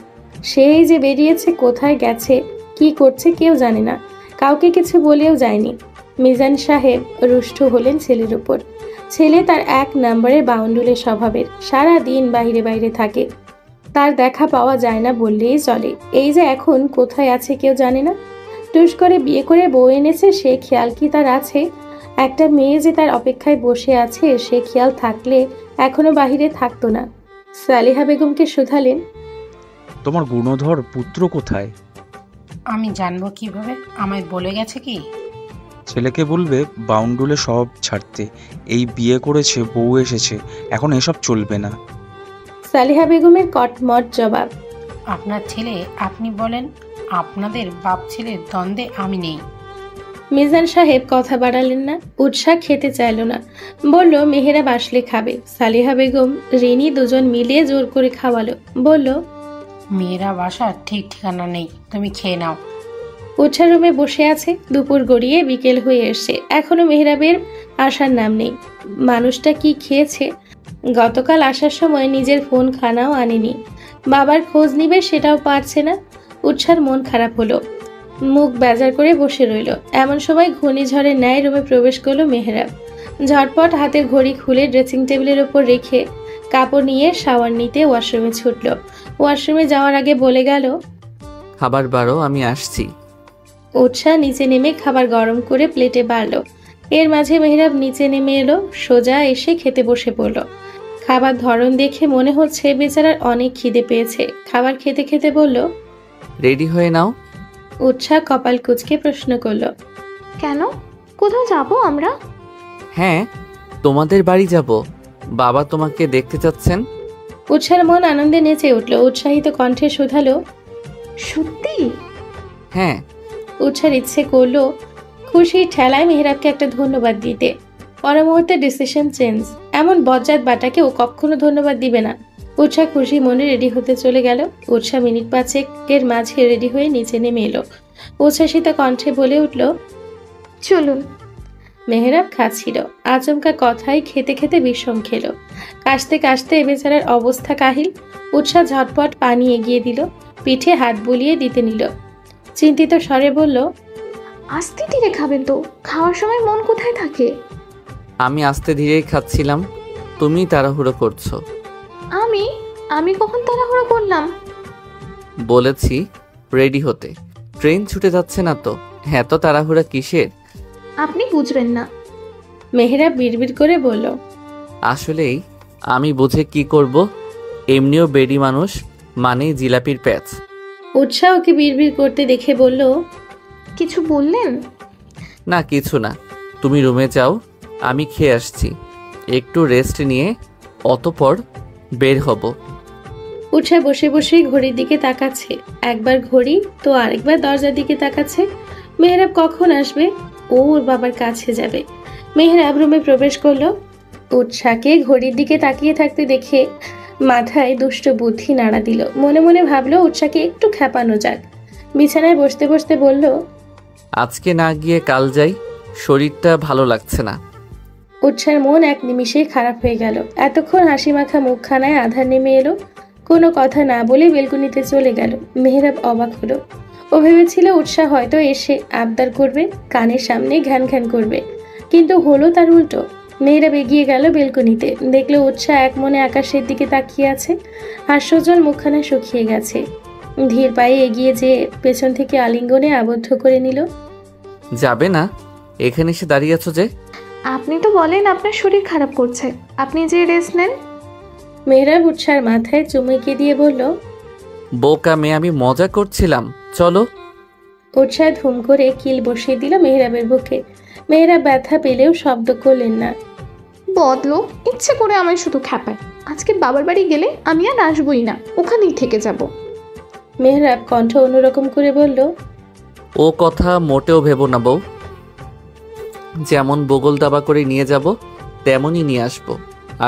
সেই যে বেরিয়েছে, কোথায় গেছে, কি করছে কেউ জানে না। কাউকে কিছু বলেও যায়নি। মিজান সাহেব রুষ্ট হলেন ছেলের উপর। ছেলে তার এক নম্বরের বাউন্ডুলের স্বভাবের, সারা দিন বাইরে বাইরে থাকে, তার দেখা পাওয়া যায় না বললেই চলে। এই যে এখন কোথায় আছে কেউ জানে না। টুস করে বিয়ে করে বউ এনেছে, সে খেয়াল কি তার আছে? একটা মেয়ে যে তার অপেক্ষায় বসে আছে, সে খেয়াল থাকলে এখনো বাহিরে থাকতো না। সালিহা বেগমকে শুধালেন, তোমার গুণধর পুত্র কোথায়? আমি জানবো কিভাবে? আমায় বলে গেছে কি? ছেলেকে বলবে বাউন্ডুলে সব ছাড়তে, এই বিয়ে করেছে, বউ এসেছে, এখন এসব চলবে না। সালিহা বেগমের কটমট জবাব, আপনার ছেলে আপনি বলেন, আপনাদের বাপ ছেলের দ্বন্দ্বে আমি নেই। মিজান সাহেব কথা বাড়ালেন না। উৎসাহ খেতে চাইল না, বলল মেহেরাব আসলে খাবে। সালিহা বেগম রিনি দুজন মিলে জোর করে খাওয়ালো। বলল, মেয়েরা বাসার ঠিক ঠিকানা নেই, তুমি খেয়ে নাও। উৎসাহ রুমে বসে আছে। দুপুর গড়িয়ে বিকেল হয়ে এসছে, এখনো মেহেরাবের আসার নাম নেই। মানুষটা কি খেয়েছে? গতকাল আসার সময় নিজের ফোন খানাও আনেনি। বাবার খোঁজ নিবে সেটাও পারছে না। উৎসার মন খারাপ হলো, মুখ বেজার করে বসে রইল। এমন সময় ঘূর্ণিঝড়ের ন্যায় রুমে প্রবেশ করলো মেহেরাব। ঝটপট হাতের ঘড়ি খুলে ড্রেসিং টেবিলের ওপর রেখে কাপড় নিয়ে শাওয়ার নিতে ওয়াশরুমে ছুটল। ওয়াশরুমে যাওয়ার আগে বলে গেল, খাবার বারো, আমি আসছি। উৎসাহ নিচে নেমে খাবার গরম করে প্লেটে বাড়ল। এর মাঝে মেহেরাব নিচে নেমে এলো, সোজা এসে খেতে বসে পড়ল। খাবার ধরন দেখে মনে হচ্ছে বেচারার অনেক খিদে পেয়েছে। খাবার খেতে খেতে বলল, রেডি হয়ে নাও। উৎসাহ কপাল কুঁচকে প্রশ্ন করল, কেন? কোথাও যাবো আমরা? হ্যাঁ, তোমাদের বাড়ি যাব, বাবা তোমাকে দেখতে চাচ্ছেন। উৎসাহের মন আনন্দে নেচে উঠল। উৎসাহিত কণ্ঠে শুধালো, সত্যি? হ্যাঁ। উৎসার ইচ্ছে করলো খুশির ঠেলায় মেহেরাবকে একটা ধন্যবাদ দিতে। পর মুহূর্তে ডিসিশন চেঞ্জ। এমন বজ্জাত বাটাকে ও কখনো ধন্যবাদ দিবে না। উৎসাহ খুশি মনে রেডি হতে চলে গেল। উৎসাহ মিনিট পাঁচেকের মাঝে রেডি হয়ে নিচে নেমে এলো। উচ্ছ্বাসিত কণ্ঠে বলে উঠল, চলুন। মেহেরাব খাচ্ছিল। আচমকা কথাই খেতে খেতে বিষম খেলো। কাশতে কাশতে বেচারার অবস্থা কাহিল। উৎসাহ ঝটপট পানি এগিয়ে দিল, পিঠে হাত বুলিয়ে দিতে নিল। চিন্তিত স্বরে বলল, আস্তে ধীরে খাবেন তো, খাওয়ার সময় মন কোথায় থাকে? আমি আস্তে ধীরেই খাচ্ছিলাম, তুমি তাড়াহুড়ো করছো। আমি কখন তাড়াহুড়ো করলাম? বলেছি রেডি হতে। ট্রেন ছুটে যাচ্ছে না তো, এত তাড়াহুড়া কিসের? আপনি বুঝবেন না। মেহেরাব বিড়বিড় করে বলল, আসলেই আমি বুঝে কি করব, এমনিও বেডি মানুষ মানেই জিলাপির প্যাচ। উৎসাহ ওকে বিড়বিড় করতে দেখে বলল, কিছু বললেন? না কিছু না, তুমি রুমে যাও, আমি খেয়ে আসছি, একটু রেস্ট নিয়ে অতঃপর বের হব। উৎসাহ বসে বসে ঘড়ির দিকে তাকাচ্ছে। একবার ঘড়ি তো আরেকবার দরজার দিকে তাকাচ্ছে। মেহেরাব কখন আসবে? ও ওর বাবার কাছে যাবে। মেহরাব রুমে প্রবেশ করলো। উৎসাহকে ঘড়ির দিকে তাকিয়ে থাকতে দেখে মাথায় দুষ্ট বুদ্ধি নাড়া দিল। মনে মনে ভাবলো উৎসাহকে একটু খেপানো যাক। বিছানায় বসতে বসতে বলল, আজকে না গিয়ে কাল যাই, শরীরটা ভালো লাগছে না। উৎসার মন এক নিমিষেই খারাপ হয়ে গেল। এতক্ষণ হাসি মাখা মুখখানায় আধার নেমে এলো। কোনো কথা না বলে বেলকুনিতে চলে গেল। মেহরাব অবাক হলো। ও ভেবেছিল উৎসাহ হয়তো এসে আবদার করবে, কানের সামনে ঘ্যান ঘ্যান করবে, কিন্তু হলো তার উল্টো। মেহরাব এগিয়ে গেল বেলকুনিতে, দেখলো উৎসাহ এক মনে আকাশের দিকে তাকিয়ে আছে। হাস্যজ্জ্বল মুখখানা শুকিয়ে গেছে। ধীর পায়ে এগিয়ে যেয়ে পেছন থেকে আলিঙ্গনে আবদ্ধ করে নিল। যাবে না? এখানে এসে দাঁড়িয়ে আছো যে? আপনি তো বলেন আপনার শরীর খারাপ করছে, আপনি যে রেস্ট নেন। মেহরাব উৎসার মাথায় চুমুকে দিয়ে বলল, বোকা মেয়ে, আমি মজা করছিলাম, চলো। উৎসাহ ধুম করে কিল বসিয়ে দিল মেহরাবের বুকে। মেহরাব ব্যথা পেলেও শব্দ করলেন না। বদলো, ইচ্ছে করে আমায় শুধু খ্যাপায়। আজকে বাবার বাড়ি গেলে আমি আর আসবই না, ওখানেই থেকে যাব। মেহরাব কণ্ঠ অন্যরকম করে বলল, ও কথা মোটেও ভেবো না বউ। যেমন বগল দাবা করে নিয়ে যাব তেমনই নিয়ে আসবো।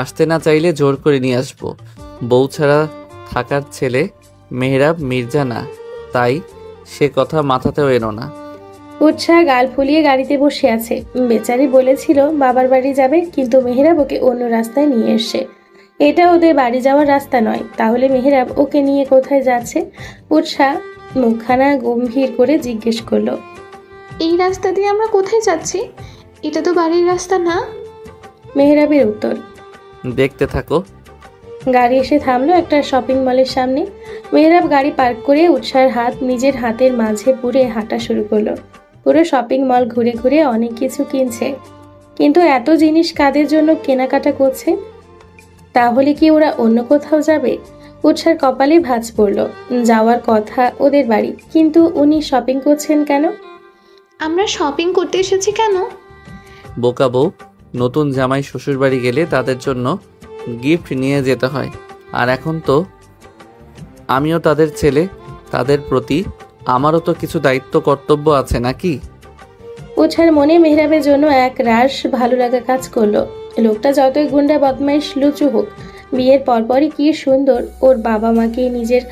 আসতে না চাইলে জোর করে নিয়ে আসবো। বউ ছাড়া থাকার ছেলে মেহরাব মির্জা না, তাই সে কথা মাথাতেও এনো না। উৎসাহ গাল ফুলিয়ে গাড়িতে বসে আছে। বেচারি বলেছিল বাবার বাড়ি যাবে, কিন্তু মেহরাব ওকে অন্য রাস্তায় নিয়ে এসছে। এটা ওদের বাড়ি যাওয়ার রাস্তা নয়। তাহলে মেহরাব ওকে নিয়ে কোথায় যাচ্ছে? উৎসাহ মুখখানা গম্ভীর করে জিজ্ঞেস করলো, এই রাস্তা দিয়ে আমরা কোথায় যাচ্ছি? এটা তো বাড়ির রাস্তা না। মেহরাবের উত্তর, দেখতে থাকো। গাড়ি এসে থামলো একটা শপিং মলের সামনে। মেহরাব গাড়ি পার্ক করে উৎসাহের হাত নিজের হাতের মাঝে পুরে হাঁটা শুরু করলো। পুরো শপিং মল ঘুরে ঘুরে অনেক কিছু কিনছে, কিন্তু এত জিনিস কাদের জন্য কেনাকাটা করছে? তাহলে কি ওরা অন্য কোথাও যাবে? উৎসার কপালে ভাঁজ পড়ল। যাওয়ার কথা ওদের বাড়ি, কিন্তু উনি শপিং করছেন কেন? আমরা শপিং করতে এসেছি কেন? বোকা বউ, নতুন জামাই শ্বশুর বাড়ি গেলে তাদের জন্য গিফট নিয়ে যেতে হয়। আর এখন তো আমিও তাদের ছেলে, তাদের প্রতি আমারও তো কিছু দায়িত্ব কর্তব্য আছে নাকি? উৎসার মনে মেহরাবের জন্য এক রাশ ভালো লাগা কাজ করলো। লোকটা যতই গুন্ডা বদমাইশ লুচু হোক, বিয়ের পরপরই কি সুন্দর ওর বাবা মাকে নিজের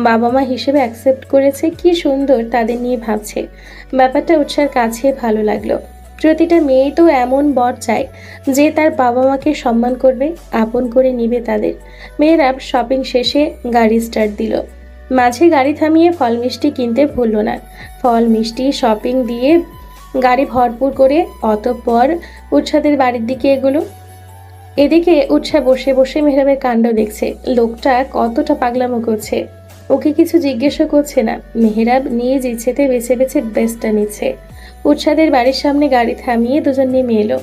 বাবা মা হিসেবে অ্যাকসেপ্ট করেছে, কি সুন্দর তাদের নিয়ে ভাবছে। ব্যাপারটা উৎসার কাছে ভালো লাগলো। প্রতিটা মেয়ে তো এমন বর চায় যে তার বাবা মাকে সম্মান করবে, আপন করে নিবে তাদের। মেহরাব শপিং শেষে গাড়ি স্টার্ট দিল। মাঝে গাড়ি থামিয়ে ফল মিষ্টি কিনতে ভুলল না। ফল মিষ্টি শপিং দিয়ে গাড়ি ভরপুর করে অতঃপর উৎসাদের বাড়ির দিকে এগুলো। এদিকে উৎসাহ বসে বসে মেহরাবের কাণ্ড দেখছে। লোকটা কতটা পাগলামো করছে। ওকে কিছু জিজ্ঞাসা করছে না। মেহরাব নিজ ইচ্ছেতে বেছে বেছে বেস্টটা নিচ্ছে। উৎসাদের বাড়ির সামনে গাড়ি থামিয়ে দুজন নেমে এলো।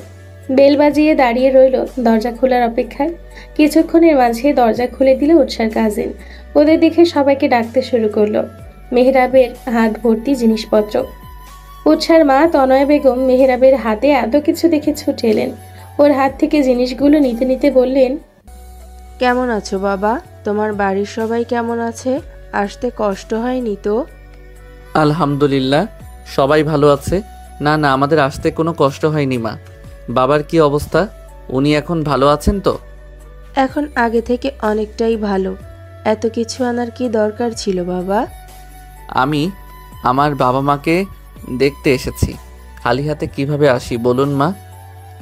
বেল বাজিয়ে দাঁড়িয়ে রইল দরজা খোলার অপেক্ষায়। কিছুক্ষণের মাঝে দরজা খুলে দিল উৎসার কাজিন। ওদের দেখে সবাইকে ডাকতে শুরু করলো। মেহরাবের হাত ভর্তি জিনিসপত্র। উৎসার মা তনয়া বেগম মেহরাবের হাতে এত কিছু দেখে ছুটে এলেন। ওর হাত থেকে জিনিসগুলো নিতে নিতে বললেন, কেমন আছো বাবা? তোমার বাড়ির সবাই কেমন আছে? আসতে কষ্ট হয়নি তো? আলহামদুলিল্লাহ, সবাই ভালো আছে। না না, আমাদের আসতে কোনো কষ্ট হয়নি মা। বাবার কি অবস্থা? উনি এখন ভালো আছেন তো? এখন আগে থেকে অনেকটাই ভালো। এত কিছু আনার কি দরকার ছিল বাবা? আমি আমার বাবা মাকে দেখতে এসেছি, খালি হাতে কিভাবে আসি বলুন মা?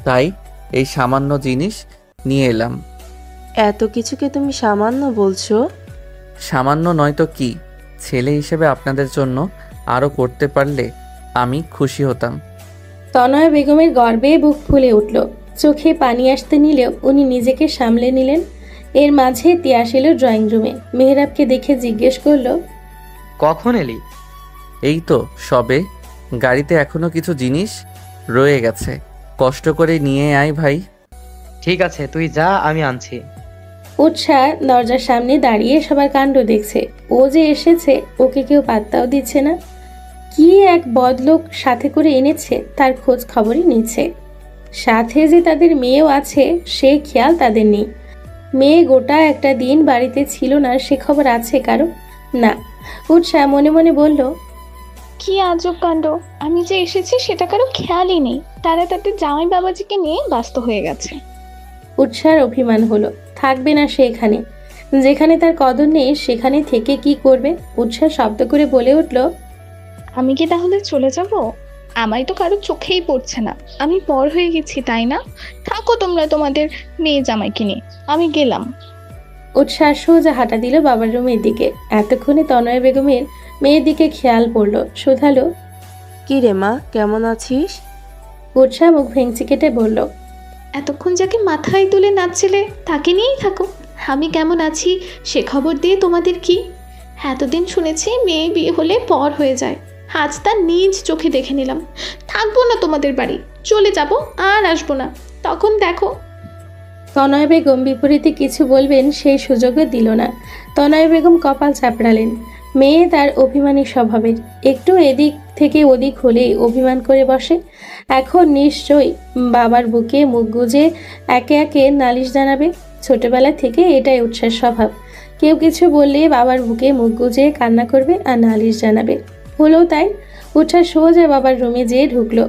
তাই এই সামান্য জিনিস নিয়ে এলাম। এত কিছুকে তুমি সামান্য বলছো? সামান্য নয় তো কি? ছেলে হিসেবে আপনাদের জন্য আরও করতে পারলে আমি খুশি হতাম। তনয়া বেগমের গর্বে বুক ফুলে উঠল। চোখে পানি আসতে নিলেও উনি নিজেকে সামলে নিলেন। এর মাঝে তিয়াস এলো ড্রয়িং রুমে। মেহরাবকে দেখে জিজ্ঞেস করলো, কখন এলি? এই তো সবে। গাড়িতে এখনো কিছু জিনিস রয়ে গেছে, কষ্ট করে নিয়ে আয় ভাই। ঠিক আছে, তুই যা, আমি আনছি। উৎসাহ দরজার সামনে দাঁড়িয়ে সবার কাণ্ড দেখছে। ও যে এসেছে ওকে কেউ পাত্তাও দিচ্ছে না। কি এক বদলোক সাথে করে এনেছে তার খোঁজ খবরই নিচ্ছে। সাথে যে তাদের মেয়েও আছে সে খেয়াল তাদের নেই। মেয়ে গোটা একটা দিন বাড়িতে ছিল না সে খবর আছে কারো? না। উৎসাহ মনে মনে বলল, কি আজব কাণ্ড, আমি যে এসেছি সেটা কারো খেয়ালই নেই। তারা তাদের জামাই বাবাজিকে নিয়ে ব্যস্ত হয়ে গেছে। উৎসার অভিমান হলো, থাকবে না সে এখানে। যেখানে তার কদর নেই সেখানে থেকে কি করবে? উৎসাহ শব্দ করে বলে উঠল, আমি কি তাহলে চলে যাব? আমায় তো কারো চোখেই পড়ছে না, আমি পর হয়ে গেছি তাই না? থাকো তোমরা তোমাদের মেয়ে জামাইকে নিয়ে, আমি গেলাম। উৎসাহ সোজা হাঁটা দিল বাবার রুমের দিকে। এতক্ষণে তনয়া বেগমের মেয়ের দিকে খেয়াল পড়লো, শুধালো, কি রে মা, কেমন আছিস? উৎসাহ মুখ ভেঙচি কেটে বলল, এতক্ষণ যাকে মাথায় তুলে নাচছিলে তাকে নিয়েই থাকো। আমি কেমন আছি সে খবর দিয়ে তোমাদের কি? এতদিন শুনেছি মেয়ে বিয়ে হলে পর হয়ে যায়, আজ তা নিজ চোখে দেখে নিলাম। থাকবো না তোমাদের বাড়ি, চলে যাব, আর আসবো না। তখন দেখো। তনয়া বেগম বিপরীতে কিছু বলবেন সেই সুযোগও দিল না। তনয়া বেগম কপাল চাপড়ালেন। মেয়ে তার অভিমানী স্বভাবের, একটু এদিক থেকে ওদিক হলেই অভিমান করে বসে। এখন নিশ্চয়ই বাবার বুকে মুখ গুজে একে একে নালিশ জানাবে। ছোটবেলা থেকে এটাই উৎসার স্বভাব। কেউ কিছু বললে বাবার বুকে মুখ গুজে কান্না করবে আর নালিশ জানাবে। হলো তাই। উৎসাহ সোজা বাবার রুমে যেয়ে ঢুকলো।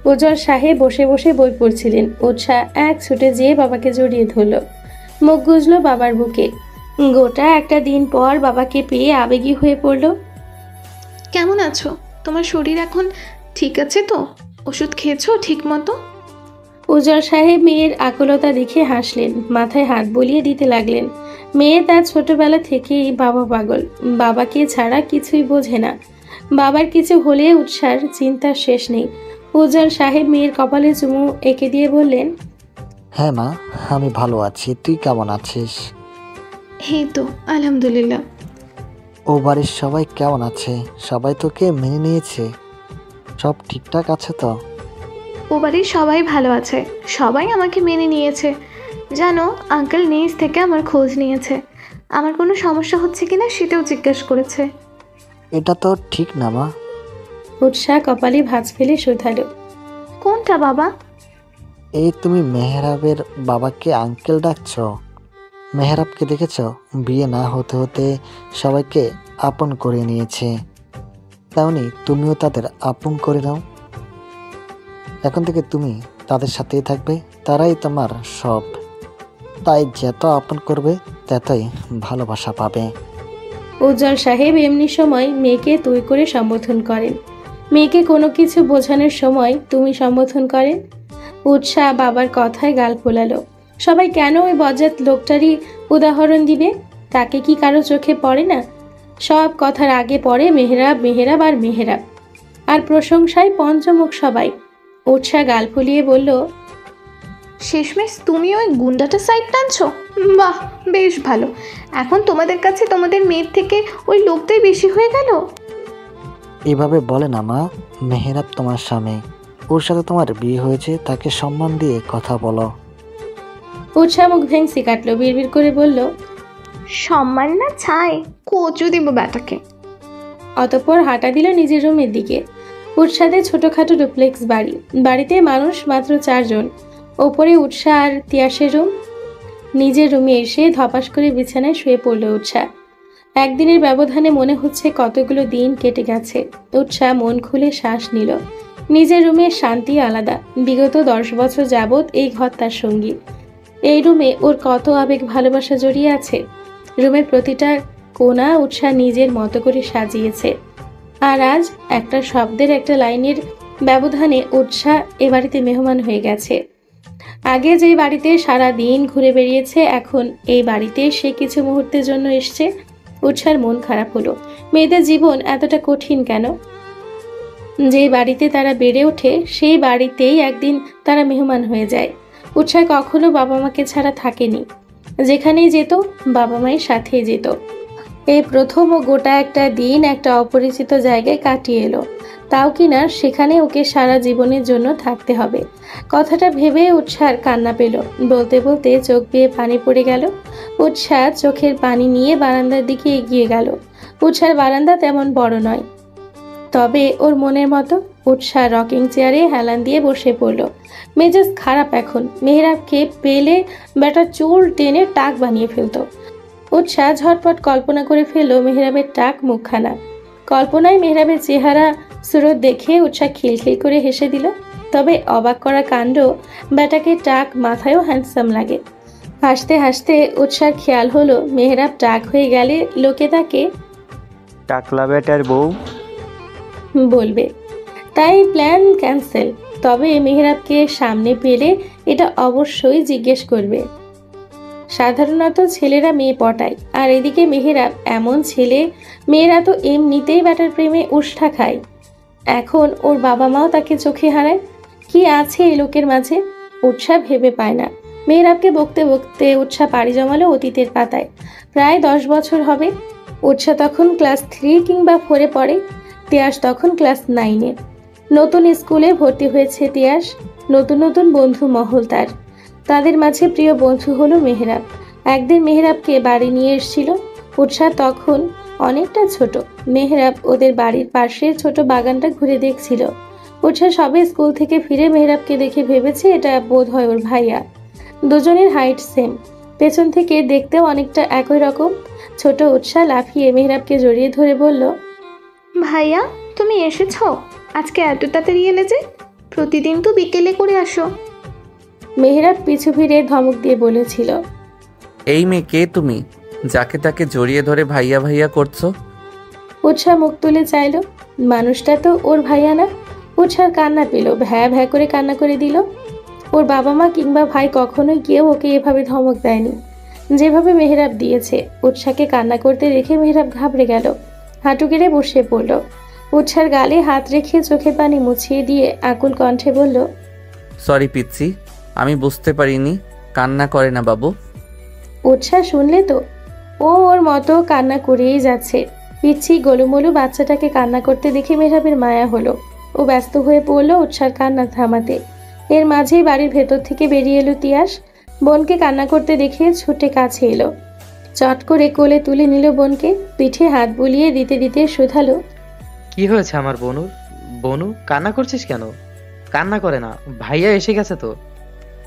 উজ্জ্বল সাহেব বসে বসে বই পড়ছিলেন। উৎসাহ এক ছুটে যেয়ে বাবাকে জড়িয়ে ধরল, মুখ গুজলো বাবার বুকে। গোটা একটা দিন পর বাবাকে পেয়ে আবেগী হয়ে পড়ল। কেমন আছো? তোমার শরীর এখন ঠিক আছে তো? ওষুধ খেয়েছো ঠিক মতো? উজ্জ্বল সাহেব মেয়ের আকুলতা দেখে হাসলেন, মাথায় হাত বুলিয়ে দিতে লাগলেন। মেয়ে তার ছোটবেলা থেকেই বাবা পাগল, বাবাকে ছাড়া কিছুই বোঝে না। বাবার কিছু হলে উৎসার চিন্তার শেষ নেই। উজ্জ্বল সাহেব মেয়ের কপালে চুমু এঁকে দিয়ে বললেন, হ্যাঁ মা, আমি ভালো আছি, তুই কেমন আছিস? এই তো আলহামদুলিল্লাহ। ও বাড়ির সবাই কেমন আছে? সবাই তোকে মেনে নিয়েছে? সব ঠিকঠাক আছে তো? ও বাড়ির সবাই ভালো আছে, সবাই আমাকে মেনে নিয়েছে। জানো, আঙ্কেল নিজ থেকে আমার খোঁজ নিয়েছে, আমার কোনো সমস্যা হচ্ছে কিনা সেটাও জিজ্ঞেস করেছে। এটা তো ঠিক না মা। উৎসাহ কপালে ভাঁজ ফেলে শুধালো, কোনটা বাবা? এই তুমি মেহরাবের বাবাকে আঙ্কেল ডাকছো? মেহরাবকে দেখেছ? বিয়ে না হতে হতে সবাইকে আপন করে নিয়েছে, তেমনি তুমিও তাদের আপন করে নাও। এখন থেকে তুমি তাদের সাথেই থাকবে, তারাই তোমার সব। তাই যত আপন করবে ততই ভালোবাসা পাবে। উজ্জ্বল সাহেব এমনি সময় মেয়েকে তুই করে সম্বোধন করেন। মেয়েকে কোনো কিছু বোঝানোর সময় তুমি সম্বোধন করেন। উৎসাহ বাবার কথায় গাল ফোলালো। সবাই কেন ওই বজ্জাত লোকটারই উদাহরণ দিবে? তাকে কি কারো চোখে পড়ে না? সব কথার আগে পড়ে মেহরাব, মেহরাব আর মেহরাব, আর প্রশংসায় পঞ্চমুখ সবাই। উৎসাহ গাল ফুলিয়ে বলল, শেষমেশ তুমি ওই গুন্ডাটা সাইড টানছো? বাহ, বেশ ভালো। এখন তোমাদের কাছে তোমাদের মেয়ের থেকে ওই লোকটাই বেশি হয়ে গেল। এভাবে বলে না মা, মেহরাব তোমার স্বামী, ওর সাথে তোমার বিয়ে হয়েছে, তাকে সম্মান দিয়ে কথা বলো। উৎসাহ মুখ ভেঙসি কাটলো, বিড়বিড় করে বলল, সম্মান না ছাই, কচু দিব ব্যাটাকে। অতঃপর হাঁটা দিল নিজের রুমের দিকে। উৎসাদের ছোটখাটো ডুপ্লেক্স বাড়ি, বাড়িতে মানুষ মাত্র 4 জন। ওপরে উৎসাহ আর তিয়াসের রুম। নিজের রুমে এসে ধপাস করে বিছানায় শুয়ে পড়ল উৎসাহ। একদিনের ব্যবধানে মনে হচ্ছে কতগুলো দিন কেটে গেছে। উৎসাহ মন খুলে শ্বাস নিল। নিজের রুমে শান্তি আলাদা। বিগত 10 বছর যাবৎ এই ঘর তার সঙ্গী। এই রুমে ওর কত আবেগ ভালোবাসা জড়িয়ে আছে। রুমের প্রতিটা কোণা উৎসাহ নিজের মতো করে সাজিয়েছে। আর আজ একটা শব্দের, একটা লাইনের ব্যবধানে উৎসাহ এ বাড়িতে মেহমান হয়ে গেছে। আগে যে বাড়িতে সারা দিন ঘুরে বেরিয়েছে, এখন এই বাড়িতে সে কিছু মুহূর্তের জন্য এসছে। উৎসার মন খারাপ হলো। মেয়েদের জীবন এতটা কঠিন কেন? যে বাড়িতে তারা বেড়ে ওঠে সেই বাড়িতেই একদিন তারা মেহমান হয়ে যায়। উৎসাহ কখনো বাবা মাকে ছাড়া থাকেনি। যেখানেই যেত বাবা মায়ের সাথেই যেত। এই প্রথম ও গোটা একটা দিন একটা অপরিচিত জায়গায় কাটিয়ে এলো, তাও কিনা সেখানে ওকে সারা জীবনের জন্য থাকতে হবে। কথাটা ভেবে উৎসার কান্না পেল। বলতে বলতে চোখ বেয়ে পানি পড়ে গেল। উৎসাহ চোখের পানি নিয়ে বারান্দার দিকে এগিয়ে গেল। উৎসার বারান্দা তেমন বড় নয়, তবে ওর মনের মতো। উৎসাহ রকিং চেয়ারে হেলান দিয়ে বসে পড়ল। মেজাজ খারাপ এখন। মেহরাবকে পেলে বেটা চুল টেনে টাক বানিয়ে ফেলতো। উৎসাহ ঝটপট কল্পনা করে ফেলল মেহরাবের টাক মুখখানা। কল্পনায় মেহরাবের চেহারা সুরত দেখে উৎসাহ খিলখিল করে হেসে দিল। তবে অবাক করা কাণ্ড, ব্যাটাকে টাক মাথায়ও হ্যান্ডসাম লাগে। হাসতে হাসতে উৎসার খেয়াল হলো মেহরাব টাক হয়ে গেলে লোকে তাকে টাকলা বেটার বউ বলবে, তাই প্ল্যান ক্যান্সেল। তবে মেহরাবকে সামনে পেলে এটা অবশ্যই জিজ্ঞেস করবে। সাধারণত ছেলেরা মেয়ে পটায়, আর এদিকে মেহরাব এমন ছেলে, মেয়েরা তো এমনিতেই ব্যাটার প্রেমে উষ্ঠা খায়। এখন ওর বাবা মাও তাকে চোখে হারায়। কি আছে এই লোকের মাঝে? উৎসাহ ভেবে পায় না। মেহরাবকে বকতে বকতে উৎসাহ পাড়ি জমালো অতীতের পাতায়। প্রায় 10 বছর হবে। উৎসাহ তখন ক্লাস 3 কিংবা 4-এ পড়ে, তিয়াস তখন ক্লাস 9-এ। নতুন স্কুলে ভর্তি হয়েছে তিয়াস। নতুন নতুন বন্ধু মহল তার। তাদের মাঝে প্রিয় বন্ধু হলো মেহরাব। একদিন মেহরাবকে বাড়ি নিয়ে এসেছিল। উৎসাহ তখন অনেকটা ছোট। মেহরাব ওদের বাড়ির পাশের ছোট বাগানটা ঘুরে দেখছিল। উৎসাহ সবে স্কুল থেকে ফিরে মেহরাবকে দেখে ভেবেছে এটা বোধ হয় ওর ভাইয়া। দুজনের হাইট সেম, পেছন থেকে দেখতেও অনেকটা একই রকম। ছোট উৎসাহ লাফিয়ে মেহরাবকে জড়িয়ে ধরে বলল, ভাইয়া তুমি এসেছো? আজকে এত তাড়াতাড়ি এলে যে? প্রতিদিন তো বিকেলে করে আসো। মেহরাব পিছু ফিরে ধমক দিয়ে বলেছিল, এই মেয়ে কে তুমি, যাকে তাকে জড়িয়ে ধরে ভাইয়া ভাইয়া করছো? উৎসাহ মুখ তুলে চাইল। মানুষটা তো ওর ভাইয়া না। উৎসার কান্না পেল, ভ্যা ভ্যা করে কান্না করে দিল। ওর বাবা মা কিংবা ভাই কখনোই কেউ ওকে এভাবে ধমক দেয়নি যেভাবে মেহরাব দিয়েছে। উৎসাহকে কান্না করতে দেখে মেহরাব ঘাবড়ে গেল, হাঁটু গেড়ে বসে পড়ল। উৎসার গালে হাত রেখে চোখের পানি মুছিয়ে দিয়ে আকুল কণ্ঠে বলল, সরি পিচ্ছি, আমি বুঝতে পারিনি। কান্না করে না বাবু। উৎসাহ শুনলে তো, ও ওর মতো কান্না করেই যাচ্ছে। পিচ্ছি গোলুমলু বাচ্চাটাকে কান্না করতে দেখে মেহরাবের মায়া হলো। ও ব্যস্ত হয়ে পড়লো উৎসার কান্না থামাতে। এর মাঝেই বাড়ির ভেতর থেকে বেরিয়ে এলো তিয়াস। বোনকে কান্না করতে দেখে ছুটে কাছে এলো। চট করে কোলে তুলে নিল বোনকে, পিঠে হাত বুলিয়ে দিতে দিতে শুধালো, কি হয়েছে আমার বনুর? বনু, কান্না করছিস কেন? কান্না করে না, ভাইয়া এসে গেছে তো।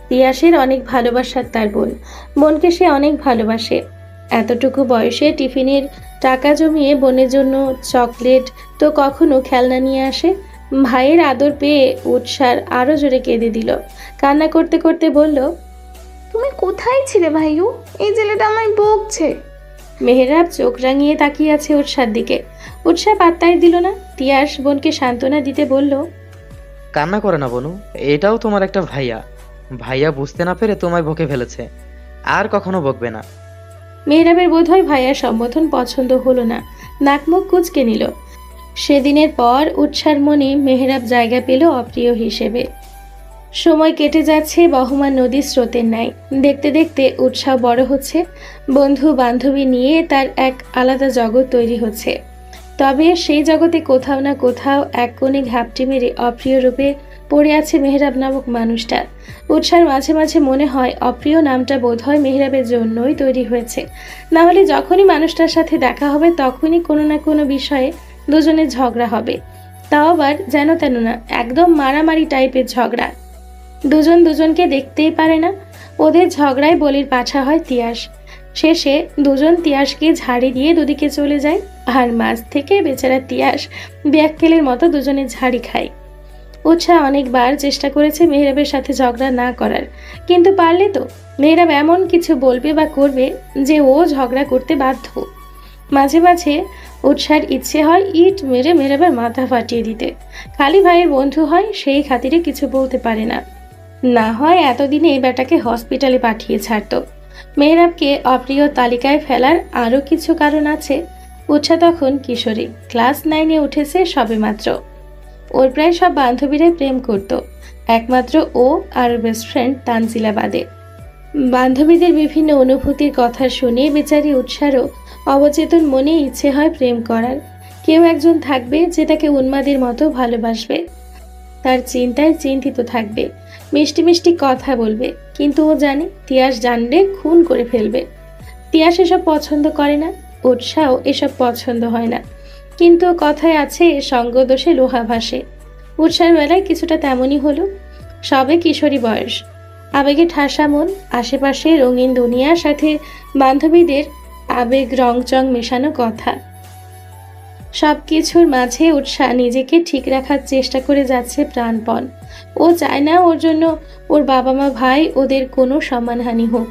তিয়াসের অনেক ভালোবাসার তার বোন। বোনকে সে অনেক ভালোবাসে। এতটুকু বয়সে টিফিনের টাকা জমিয়ে বোনের জন্য চকলেট তো কখনো খেলনা নিয়ে আসে। ভাইয়ের আদর পেয়ে উৎসার আরো জোরে কেঁদে দিল। কান্না করতে করতে বলল, তুমি কোথায় ছিলে ভাইউ? এই ছেলেটা আমায় বকছে। মেহরাব চোখ রাঙিয়ে তাকিয়ে আছে উৎসার দিকে। উৎসাহ পাত্তাই দিল না। তিয়াস বোনকে সান্ত্বনা দিতে বলল, কান্না করে না বনু, এটাও তোমার একটা ভাইয়া। ভাইয়া বুঝতে না পেরে তোমায় বকে ফেলেছে, আর কখনো বকবে না। মেহরাবের বোধহয় ভাইয়ার সম্বোধন পছন্দ হলো না, নাক মুখ কুঁচকে নিল। সেদিনের পর উৎসার মনে মেহরাব জায়গা পেল অপ্রিয় হিসেবে। সময় কেটে যাচ্ছে বহমান নদীর স্রোতের ন্যায়। দেখতে দেখতে উৎসাহ বড় হচ্ছে। বন্ধু বান্ধবী নিয়ে তার এক আলাদা জগৎ তৈরি হচ্ছে। তবে সেই জগতে কোথাও না কোথাও এক কোণে ঘাপটি মেরে অপ্রিয় রূপে পড়ে আছে মেহরাব নামক মানুষটা। উৎসার মাঝে মাঝে মনে হয় অপ্রিয় নামটা বোধহয় মেহরাবের জন্যই তৈরি হয়েছে। না হলে যখনই মানুষটার সাথে দেখা হবে তখনই কোনো না কোনো বিষয়ে দুজনের ঝগড়া হবে। তাও আবার যেন তেন না, একদম মারামারি টাইপের ঝগড়া। দুজন দুজনকে দেখতেই পারে না। ওদের ঝগড়ায় বলির পাঠা হয় তিয়াস। শেষে দুজন তিয়াসকে ঝাড়ি দিয়ে দুদিকে চলে যায়, আর মাঝ থেকে বেচারা তিয়াস ব্যাককেলের মতো দুজনে ঝাড়ি খায়। উৎসাহ অনেকবার চেষ্টা করেছে মেহরাবের সাথে ঝগড়া না করার, কিন্তু পারলে তো মেহরাব এমন কিছু বলবে বা করবে যে ও ঝগড়া করতে বাধ্য। মাঝে মাঝে উৎসার ইচ্ছে হয় ইট মেরে মেহরাবের মাথা ফাটিয়ে দিতে। খালি ভাইয়ের বন্ধু হয়, সেই খাতিরে কিছু বলতে পারে না। না হয় এতদিনে বেটাকে হসপিটালে পাঠিয়ে ছাড়ত। মেহরাবকে অপ্রিয় তালিকায় ফেলার আরও কিছু কারণ আছে। উৎসাহ তখন কিশোরী, ক্লাস 9-এ উঠেছে সবেমাত্র। ওর প্রায় সব বান্ধবীরাই প্রেম করত, একমাত্র ও আর বেস্ট ফ্রেন্ড তানজিলা বাদে। বান্ধবীদের বিভিন্ন অনুভূতির কথা শুনে বেচারি উৎসারও অবচেতন মনে ইচ্ছে হয় প্রেম করার। কেউ একজন থাকবে যে তাকে উন্মাদের মতো ভালোবাসবে, তার চিন্তায় চিন্তিত থাকবে, মিষ্টি মিষ্টি কথা বলবে। কিন্তু ও জানে তিয়াস জানলে খুন করে ফেলবে। তিয়াস এসব পছন্দ করে না, উৎসাহ এসব পছন্দ হয় না। কিন্তু কথায় আছে সঙ্গ দোষে লোহা ভাসে। উৎসাহের বেলায় কিছুটা তেমনই হলো। সবে কিশোরী বয়স, আবেগে ঠাসা মন, আশেপাশে রঙিন দুনিয়ার সাথে বান্ধবীদের আবেগ রংচং মেশানো কথা। সব কিছুর মাঝে উৎসাহ নিজেকে ঠিক রাখার চেষ্টা করে যাচ্ছে প্রাণপণ। ও চায় না ওর জন্য ওর বাবা মা ভাই ওদের কোনো সম্মানহানি হোক,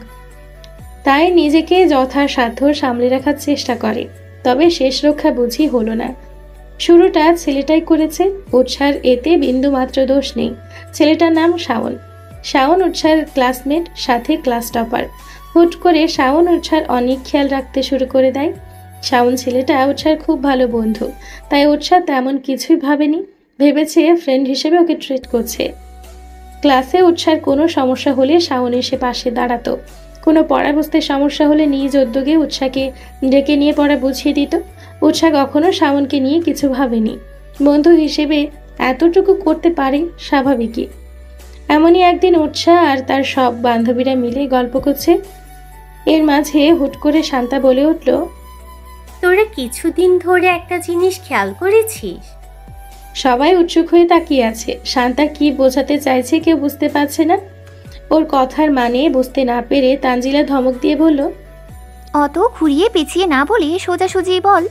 তাই নিজেকে যথাসাধ্য সামলে রাখার চেষ্টা করে। তবে শেষ রক্ষা বুঝি হলো না। শুরুটা ছেলেটাই করেছে, উৎসার এতে বিন্দু মাত্র দোষ নেই। ছেলেটার নাম শাওন। শাওন উৎসার ক্লাসমেট, সাথে ক্লাস টপার। হুট করে শাওন উৎসার অনেক খেয়াল রাখতে শুরু করে দেয়। শাওন ছেলেটা উৎসার খুব ভালো বন্ধু, তাই উৎসাহ তেমন কিছুই ভাবেনি, ভেবেছে ফ্রেন্ড হিসেবে ওকে ট্রিট করছে। ক্লাসে উৎসার কোনো সমস্যা হলে শাওন এসে পাশে দাঁড়াতো। কোনো পড়া বুঝতে সমস্যা হলে নিজ উদ্যোগে উৎসাহকে ডেকে নিয়ে পড়া বুঝিয়ে দিত। উৎসাহ কখনো শাওনকে নিয়ে কিছু ভাবেনি, বন্ধু হিসেবে এতটুকু করতে পারে স্বাভাবিকই। এমনই একদিন উৎসাহ আর তার সব বান্ধবীরা মিলে গল্প করছে। এর মাঝে হুট করে শান্তা বলে উঠল, তোরা কিছুদিন ধরে একটা জিনিস খেয়াল করেছিস? সবাই উৎসুক হয়ে তাকিয়ে আছে। শান্তা কি বোঝাতে চাইছে কেউ বুঝতে পারছে না। ওর কথার মানে বুঝতে না পেরে তানজিলা ধমক দিয়ে বলল, অত ঘুরিয়ে পেঁচিয়ে না বলে সোজাসুজি বল।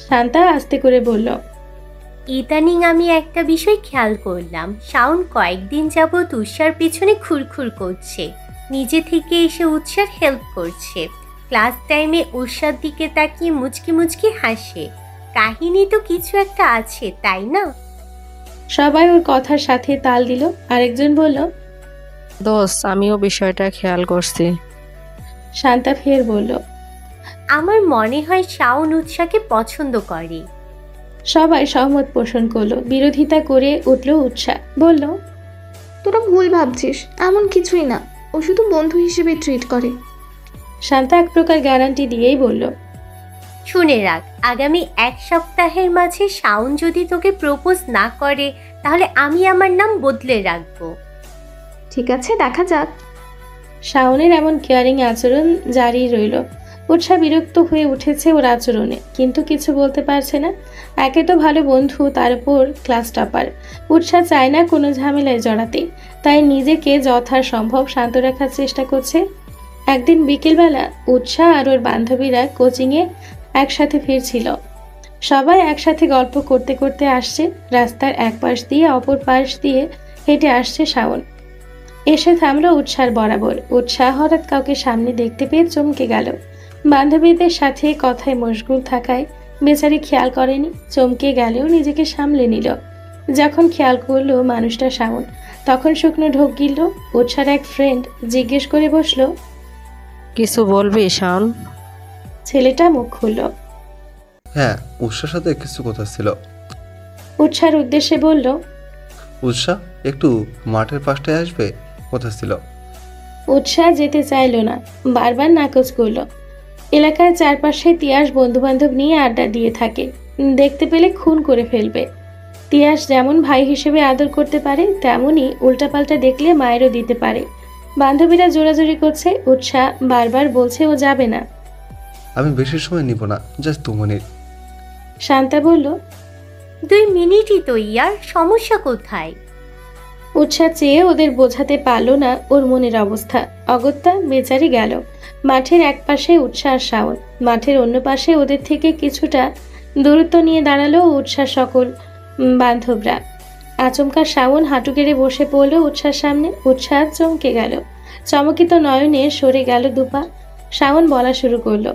শান্তা আস্তে করে বলল, ইদানিং আমি একটা বিষয় খেয়াল করলাম, শাওন কয়েকদিন যাবৎ উৎসার পিছনে খুরখুর করছে, নিজে থেকে এসে উৎসার হেল্প করছে, ক্লাস টাইমে উৎসার দিকে তাকিয়ে মুচকি মুচকি হাসে। কাহিনী তো কিছু একটা আছে, তাই না? সবাই ওর কথার সাথে তাল দিল। আরেকজন বলল, দোস্ত, আমিও বিষয়টা খেয়াল করছি। শান্তা ফের বলল, আমার মনে হয় শাওন উৎসাকে পছন্দ করে। সবাই সহমত পোষণ করলো। বিরোধিতা করে উঠল উৎসাহ, বলল, তোরা ভুল ভাবছিস, এমন কিছুই না, ও শুধু বন্ধু হিসেবে ট্রিট করে। শান্তা এক প্রকার গ্যারান্টি দিয়েই বলল, শুনে রাখ, আগামী 1 সপ্তাহের মাঝে শাওন যদি তোকে প্রপোজ না করে তাহলে আমি আমার নাম বদলে রাখবো। ঠিক আছে, দেখা যাক। শাওনের এমন কেয়ারিং আচরণ জারি রইল। উৎসাহ বিরক্ত হয়ে উঠেছে ওর আচরণে, কিন্তু কিছু বলতে পারছে না। একে তো ভালো বন্ধু, তার উপর ক্লাস টপার। উৎসাহ চায় না কোনো ঝামেলায় জড়াতে, তাই নিজেকে যথাসম্ভব শান্ত রাখার চেষ্টা করছে। একদিন বিকেলবেলা উৎসাহ আর ওর বান্ধবীরা কোচিংয়ে একসাথে ফিরছিল। সবাই একসাথে গল্প করতে করতে আসছে। রাস্তার এক পাশ দিয়ে অপর পাশ দিয়ে হেঁটে আসছে শাওন। এসে থামলো উৎসার বরাবর। উৎসাহ হঠাৎ কাউকে সামনে দেখতে পেয়ে চমকে গেল। বান্ধবীদের সাথে কথায় মশগুল থাকায় বেচারি খেয়াল করেনি, চমকে গেলেও নিজেকে সামলে নিল। যখন খেয়াল করলো মানুষটা শাওন, তখন শুকনো ঢোক গিলল। উৎসার এক ফ্রেন্ড জিজ্ঞেস করে বসলো, কিছু বলবি শাওন? ছেলেটা মুখ খুলল। হ্যাঁ, উৎসার সাথে কিছু কথা ছিল। উৎসার উদ্দেশ্যে বলল, উৎসাহ একটু মাঠের পাশটায় আসবে, কথা ছিল। উৎসাহ যেতে চাইল না, বারবার নাকচ করলো। এলাকার চারপাশে তিয়াস বন্ধুবান্ধব নিয়ে আড্ডা দিয়ে থাকে, দেখতে পেলে খুন করে ফেলবে। তিয়াস যেমন ভাই হিসেবে আদর করতে পারে, তেমনই উল্টাপাল্টা দেখলে মায়েরও দিতে পারে। বান্ধবীরা জোরাজোরি করছে, উৎসাহ বারবার বলছে ও যাবে না। আমি বেশি সময় নিব না, জাস্ট 2 মিনিট। শান্তা বলল, 2 মিনিটই তো ইয়ার, সমস্যা কোথায়? উৎসাহ চেয়ে ওদের বোঝাতে পারল না ওর মনের অবস্থা। অগত্যা বেচারি গেল। মাঠের এক পাশে উৎসাহ আর শাওন, মাঠের অন্য পাশে ওদের থেকে কিছুটা দূরত্ব নিয়ে দাঁড়ালো উৎসাহ সকল বান্ধবরা। আচমকা শাওন হাঁটু গেড়ে বসে পড়ল উৎসাহের সামনে। উৎসাহ চমকে গেল, চমকিত নয়নে সরে গেল দুপা। শাওন বলা শুরু করলো,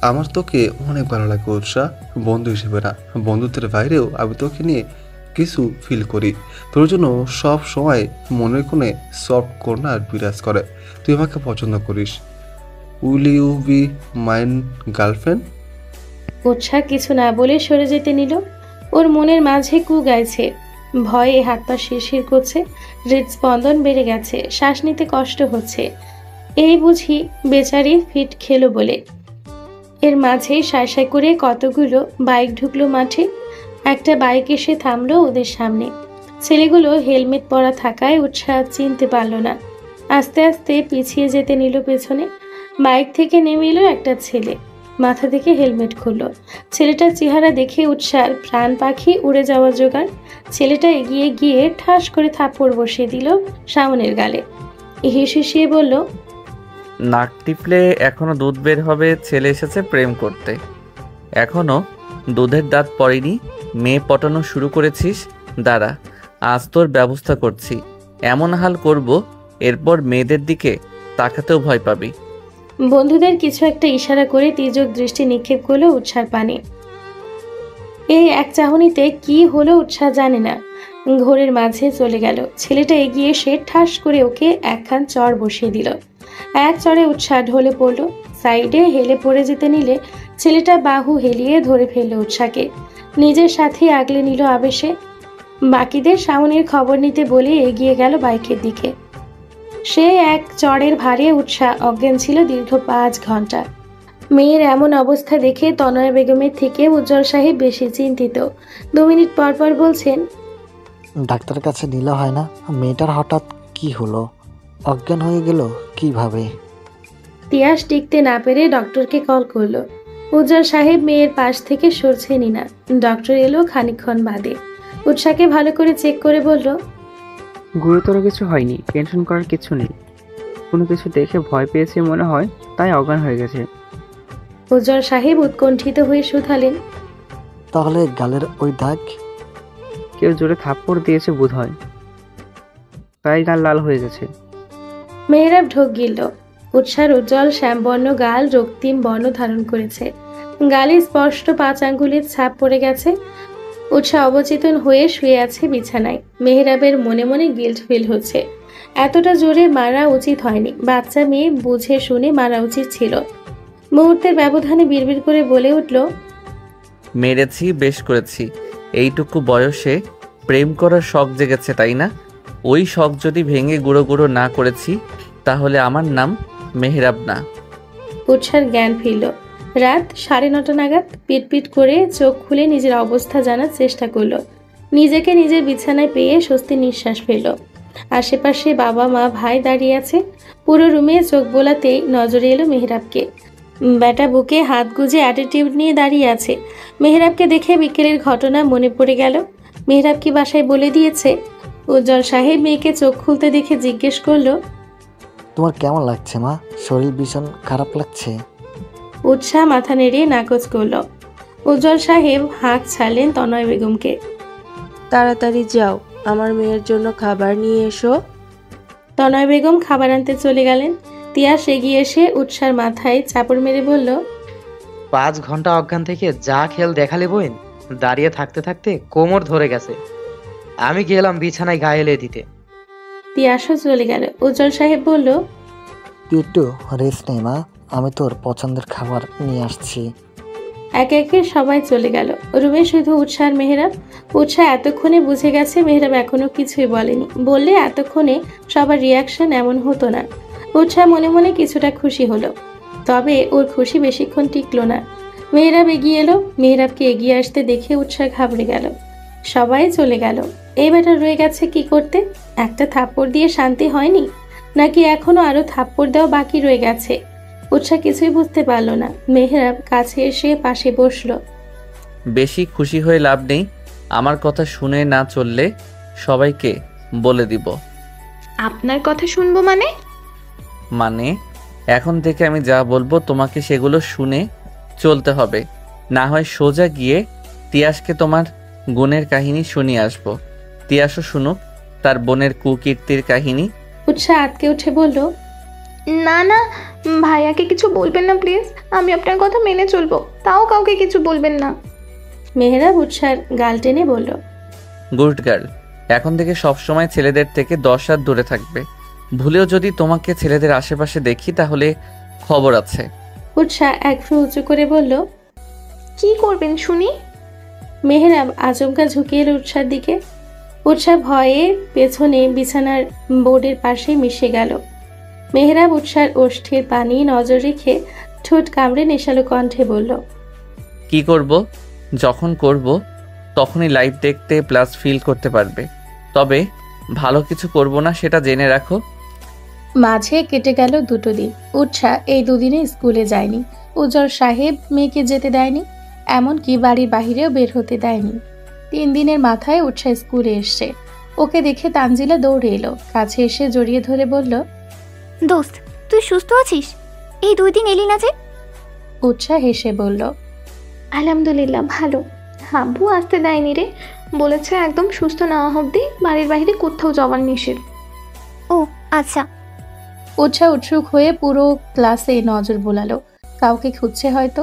আমার তোকে অনেক ভালো লাগে উৎসাহ, বন্ধু হিসেবে না, বন্ধুত্বের বাইরেও আমি তোকে নিয়ে কিছু ফিল করি। তোর জন্য সব সময় মনের কোণে সফট কর্নার বিরাজ করে। তুই আমাকে পছন্দ করিস। Will you be mine girlfriend? উৎসাহ কিছু না বলে সরে যেতে নিল। ওর মনের মাঝে কু গাইছে, ভয়ে হাত পা শিরশির করছে, হৃদস্পন্দন বেড়ে গেছে, শ্বাস নিতে কষ্ট হচ্ছে। এই বুঝি বেচারি ফিট খেলো বলে। এর মাঝে সায় সায় করে কতগুলো বাইক ঢুকলো মাঠে। একটা বাইক এসে থামলো ওদের সামনে। ছেলেগুলো হেলমেট পরা থাকায় উৎসাহ চিনতে পারল না। আস্তে আস্তে পিছিয়ে যেতে নিল পেছনে। বাইক থেকে নেমে এলো একটা ছেলে, মাথা থেকে হেলমেট খুললো। ছেলেটার চেহারা দেখে উৎসার প্রাণ পাখি উড়ে যাওয়ার জোগাড়। ছেলেটা এগিয়ে গিয়ে ঠাস করে থাপ্পড় বসিয়ে দিল শাওনের গালে। হিসিয়ে বলল, নাক টিপলে এখনো দুধ বের হবে, ছেলে এসেছে প্রেম করতে, এখনো দুধের দাঁত পড়েনি, মেয়ে পটানো শুরু করেছিস, দাঁড়া আজ তোর ব্যবস্থা করছি। এমন হাল করব এরপর মেয়েদের দিকে তাকাতেও ভয় পাবি। বন্ধুদের কিছু একটা ইশারা করে তির্যক দৃষ্টি নিক্ষেপ করলো উৎসার পানে। এই এক চাহনিতে কি হলো উৎসাহ জানে না, ঘোরের মাঝে চলে গেল। ছেলেটা এগিয়ে এসে ঠাস করে ওকে একখান চড় বসিয়ে দিল। এক চড়ে উৎসাহ ঢলে পড়ল, সাইডে হেলে পড়ে যেতে নিলে ছেলেটা বাহু হেলিয়ে ধরে ফেলল উৎসাহকে, নিজের সাথে আগলে নিল আবেশে। বাকিদের সামনের খবর নিতে বলে এগিয়ে গেল বাইকের দিকে। সে এক চড়ের ভারে উৎসাহ অজ্ঞান ছিল দীর্ঘ 5 ঘন্টা। মেয়ের এমন অবস্থা দেখে তনয়া বেগমের থেকে উজ্জ্বল সাহেব বেশি চিন্তিত। 2 মিনিট পর পর বলছেন, ডাক্তারের কাছে নিলে হয় না? মেয়েটার হঠাৎ কি হলো, অজ্ঞান হয়ে গেল কিভাবে? তিয়াস টিকতে না পেরে ডক্টরকে কল করলো। উজ্জ্বল সাহেব মেয়ের পাশ থেকে সরছেনই না। ডক্টর এলো খানিকক্ষণ বাদে। উৎসাহকে ভালো করে চেক করে বলল, গুরুতর কিছু হয়নি, টেনশন করার কিছু নেই। কোনো কিছু দেখে ভয় পেয়েছে মনে হয়, তাই অজ্ঞান হয়ে গেছে। উজ্জ্বল সাহেব উৎকণ্ঠিত হয়ে শুধালেন, তাহলে গালের ওই দাগ? কেউ জোরে থাপ্পড় দিয়েছে বোধ হয়, তাই গাল লাল হয়ে গেছে। মেহরাব ঢোক গিলল। উৎসার উজ্জ্বল শ্যামবর্ণ গাল রক্তিম বর্ণ ধারণ করেছে, গালে স্পষ্ট 5 আঙ্গুলের ছাপ পড়ে গেছে। উৎসাহ অবচেতন হয়ে শুয়ে আছে বিছানায়। মেহরাবের মনে মনে গিল্ট ফিল হচ্ছে, এতটা জোরে মারা উচিত হয়নি, বাচ্চা মেয়ে বুঝে শুনে মারা উচিত ছিল। মুহূর্তের ব্যবধানে বিড়বিড় করে বলে উঠল, মেরেছি, বেশ করেছি। এইটুকু বয়সে প্রেম করার শখ জেগেছে তাই না? ওই শখ যদি ভেঙে গুঁড়ো গুঁড়ো না করেছি তাহলে আমার নাম মেহরাব না। উৎসার জ্ঞান ফিরল। রাত 9:30 নাগাদ পিটপিট করে চোখ খুলে নিজের অবস্থা জানার চেষ্টা করলো। নিজেকে নিজের বিছানায় পেয়ে স্বস্তির নিঃশ্বাস ফেলল। আশেপাশে বাবা মা ভাই দাঁড়িয়ে আছে। পুরো রুমে চোখ বোলাতেই নজরে এলো মেহরাবকে। ব্যাটা বুকে হাত গুজে অ্যাটিটিউড নিয়ে দাঁড়িয়ে আছে। মেহরাবকে দেখে বিকেলের ঘটনা মনে পড়ে গেল। মেহরাব কি বাসায় বলে দিয়েছে? উজ্জ্বল সাহেব মেয়েকে চোখ খুলতে দেখে জিজ্ঞেস করলো, তোমার কেমন লাগছে মা? শরীর ভীষণ খারাপ লাগছে? উৎসাহ মাথা নেড়ে নাকচ করল। উজ্জ্বল সাহেব হাঁক ছাড়লেন তনয় বেগমকে, তাড়াতাড়ি যাও, আমার মেয়ের জন্য খাবার নিয়ে এসো। তনয় বেগম খাবার আনতে চলে গেলেন। তিয়াস এগিয়ে এসে উৎসার মাথায় চাপড় মেরে বলল, 5 ঘন্টা অজ্ঞান থেকে যা খেল দেখালে বোন, দাঁড়িয়ে থাকতে থাকতে কোমর ধরে গেছে। আমি গেলাম বিছানায় গায়ে এলে দিতে। তিয়াসও চলে গেল। উজ্জ্বল সাহেব বলল, তুই একটু রেস্ট নে মা, আমি তোর পছন্দের খাবার নিয়ে আসছি। একে একে সবাই চলে গেল। রুমে শুধু উৎসাহ আর মেহরাব। উৎসাহ এতক্ষণে বুঝে গেছে মেহরাব এখনো কিছুই বলেনি, বললে এতক্ষণে সবার রিয়াকশন এমন হতো না। উৎসাহ মনে মনে কিছুটা খুশি হলো, তবে ওর খুশি বেশিক্ষণ টিকলো না। মেহরাব এগিয়ে এলো। মেহরাবকে এগিয়ে আসতে দেখে উৎসাহ ঘাবড়ে গেল। সবাই চলে গেল। এই বেটা রয়ে গেছে কি করতে? একটা থাপ্পড় দিয়ে শান্তি হয়নি, নাকি এখনো আরো থাপ্পড় দেওয়া বাকি রয়ে গেছে? উৎসাহ কিছুই বুঝতে পারল না। মেহরাব কাছে এসে পাশে বসলো। বেশি খুশি হয়ে লাভ নেই, আমার কথা শুনে না চললে সবাইকে বলে দিব। আপনার কথা শুনবো মানে? মানে এখন থেকে আমি যা বলবো তোমাকে সেগুলো শুনে চলতে হবে, না হয় সোজা গিয়ে তিয়াসকে তোমার গুণের কাহিনী শুনিয়ে আসবো। তিয়াসও শুনুক তার বোনের কুকীর্তির কাহিনী। উৎসাহ আটকে উঠে বলল, না না, ভাইয়াকে কিছু বলবেন না প্লিজ, আমি আপনার কথা মেনে চলবো, তাও কাউকে কিছু বলবেন না। মেহরাব উৎসার গাল টেনে বলল, গুড গার্ল, এখন থেকে সবসময় ছেলেদের থেকে 10 হাত দূরে থাকবে। ভুলেও যদি তোমাকে ছেলেদের আশেপাশে দেখি তাহলে খবর আছে। উৎসাহ এক ভ্রু উঁচু করে বলল, কি করবেন শুনি? মেহরাব আচমকা ঝুঁকে এলো উৎসার দিকে। উৎসাহ ভয়ে পেছনে বিছানার বোর্ডের পাশে মিশে গেল। মেহরাব উৎসার ওষ্ঠের পানি নজর রেখে ঠোঁট কামড়ে নেশালো কণ্ঠে বলল, কি করব? যখন করব তখনই লাইভ দেখতে প্লাস ফিল করতে পারবে, তবে ভালো কিছু করব না সেটা জেনে রাখো। মাঝে কেটে গেল 2 দিন। উৎসাহ এই 2 দিনে স্কুলে যায়নি। উজ্জ্বল সাহেব মেয়েকে যেতে দেয়নি, এমনকি বাড়ির বাহিরেও বের হতে দেয়নি। 3 দিনের মাথায় উৎসাহ স্কুলে এসছে। ওকে দেখে তানজিলা দৌড়ে এলো, কাছে এসে জড়িয়ে ধরে বলল, দোস্ত তুই সুস্থ আছিস? এই 2 দিন এলি না যে? উৎসাহ হেসে বলল, আলহামদুলিল্লাহ ভালো। হাব্বু আসতে দেয়নি রে, বলেছে একদম সুস্থ না হওয়া অব্দি বাড়ির বাইরে কোথাও যাওয়ার নিষেধ। ও আচ্ছা। উৎসাহ উৎসুক হয়ে পুরো ক্লাসে নজর বোলালো, কাউকে খুঁজছে হয়তো।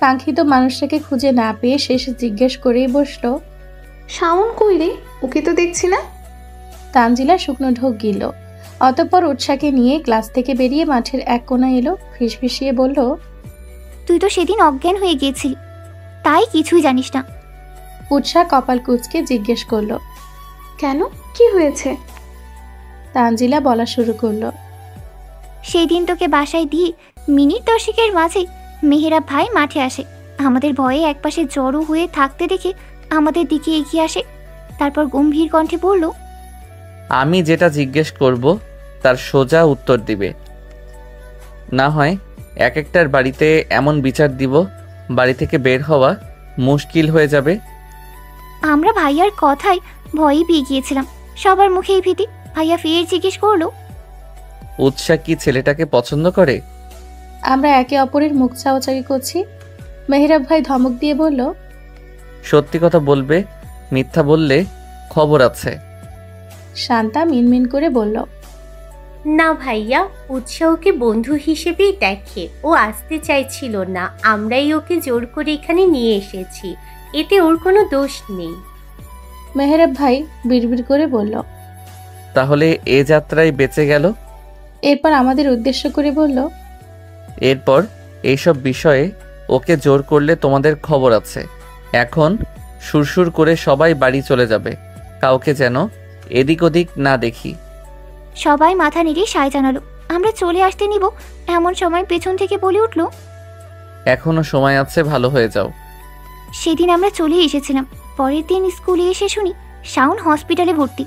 কাঙ্ক্ষিত মানুষটাকে খুঁজে না পেয়ে শেষে জিজ্ঞেস করেই বসলো, শাওন কই রে? ওকে তো দেখছি না। তানজিলা শুকনো ঢোক গিলল। অতঃপর উৎসাহকে নিয়ে ক্লাস থেকে বেরিয়ে মাঠের এক কোণায় এলো, ফিসফিসিয়ে বলল, তুই তো সেদিন অজ্ঞান হয়ে গিয়েছিলি, তাই কিছুই জানিস না। উৎসাহ কপাল কুঁচকে জিজ্ঞেস করলো, কেন, কি হয়েছে? তানজিলা বলা শুরু করলো, সেই দিন তোকে বাসায় দিয়ে মিনিট 10 মাঝে মেহেরাব ভাই মাঠে আসে। আমাদের ভয়ে একপাশে জড়ো হয়ে থাকতে দেখে আমাদের দিকে এগিয়ে আসে, তারপর গম্ভীর কণ্ঠে বলল, আমি যেটা জিজ্ঞেস করব তার সোজা উত্তর দিবে, না হয় এক একটার বাড়িতে এমন বিচার দিব বাড়ি থেকে বের হওয়া মুশকিল হয়ে যাবে। আমরা ভাইয়ার কথায় ভয়ে পেয়ে গিয়েছিলাম, সবার মুখেই ভীতি। ভাইয়া ফের জিজ্ঞেস করলো, উৎসাহ কি ছেলেটাকে পছন্দ করে? আমরা একে অপরের মুখ চাওয়াচাওয়ি করছি। মেহেরাব ভাই ধমক দিয়ে বলল, সত্যি কথা বলবে, মিথ্যা বললে খবর আছে। শান্তা মিনমিন করে বলল, না ভাইয়া, উৎসাহকে বন্ধু হিসেবেই দেখে। ও আসতে চাইছিল না, আমরাই ওকে জোর করে এখানে নিয়ে এসেছি, এতে ওর কোনো দোষ নেই। মেহেরাব ভাই বিড়বিড় করে বলল, তাহলে এ যাত্রায় বেঁচে গেল। এরপর আমাদের উদ্দেশ্য করে বলল, এরপর এইসব বিষয়ে ওকে জোর করলে তোমাদের খবর আছে। এখন সুরসুর করে সবাই বাড়ি চলে যাবে, কাউকে যেন এদিক ওদিক না দেখি। সবাই মাথা নেড়ে সায় জানালো। আমরা চলে আসতে নিব এমন সময় পেছন থেকে বলে উঠল, এখনো সময় আছে, ভালো হয়ে যাও। সেদিন আমরা চলে এসেছিলাম, পরের দিন স্কুলে এসে শুনি শাওন হসপিটালে ভর্তি,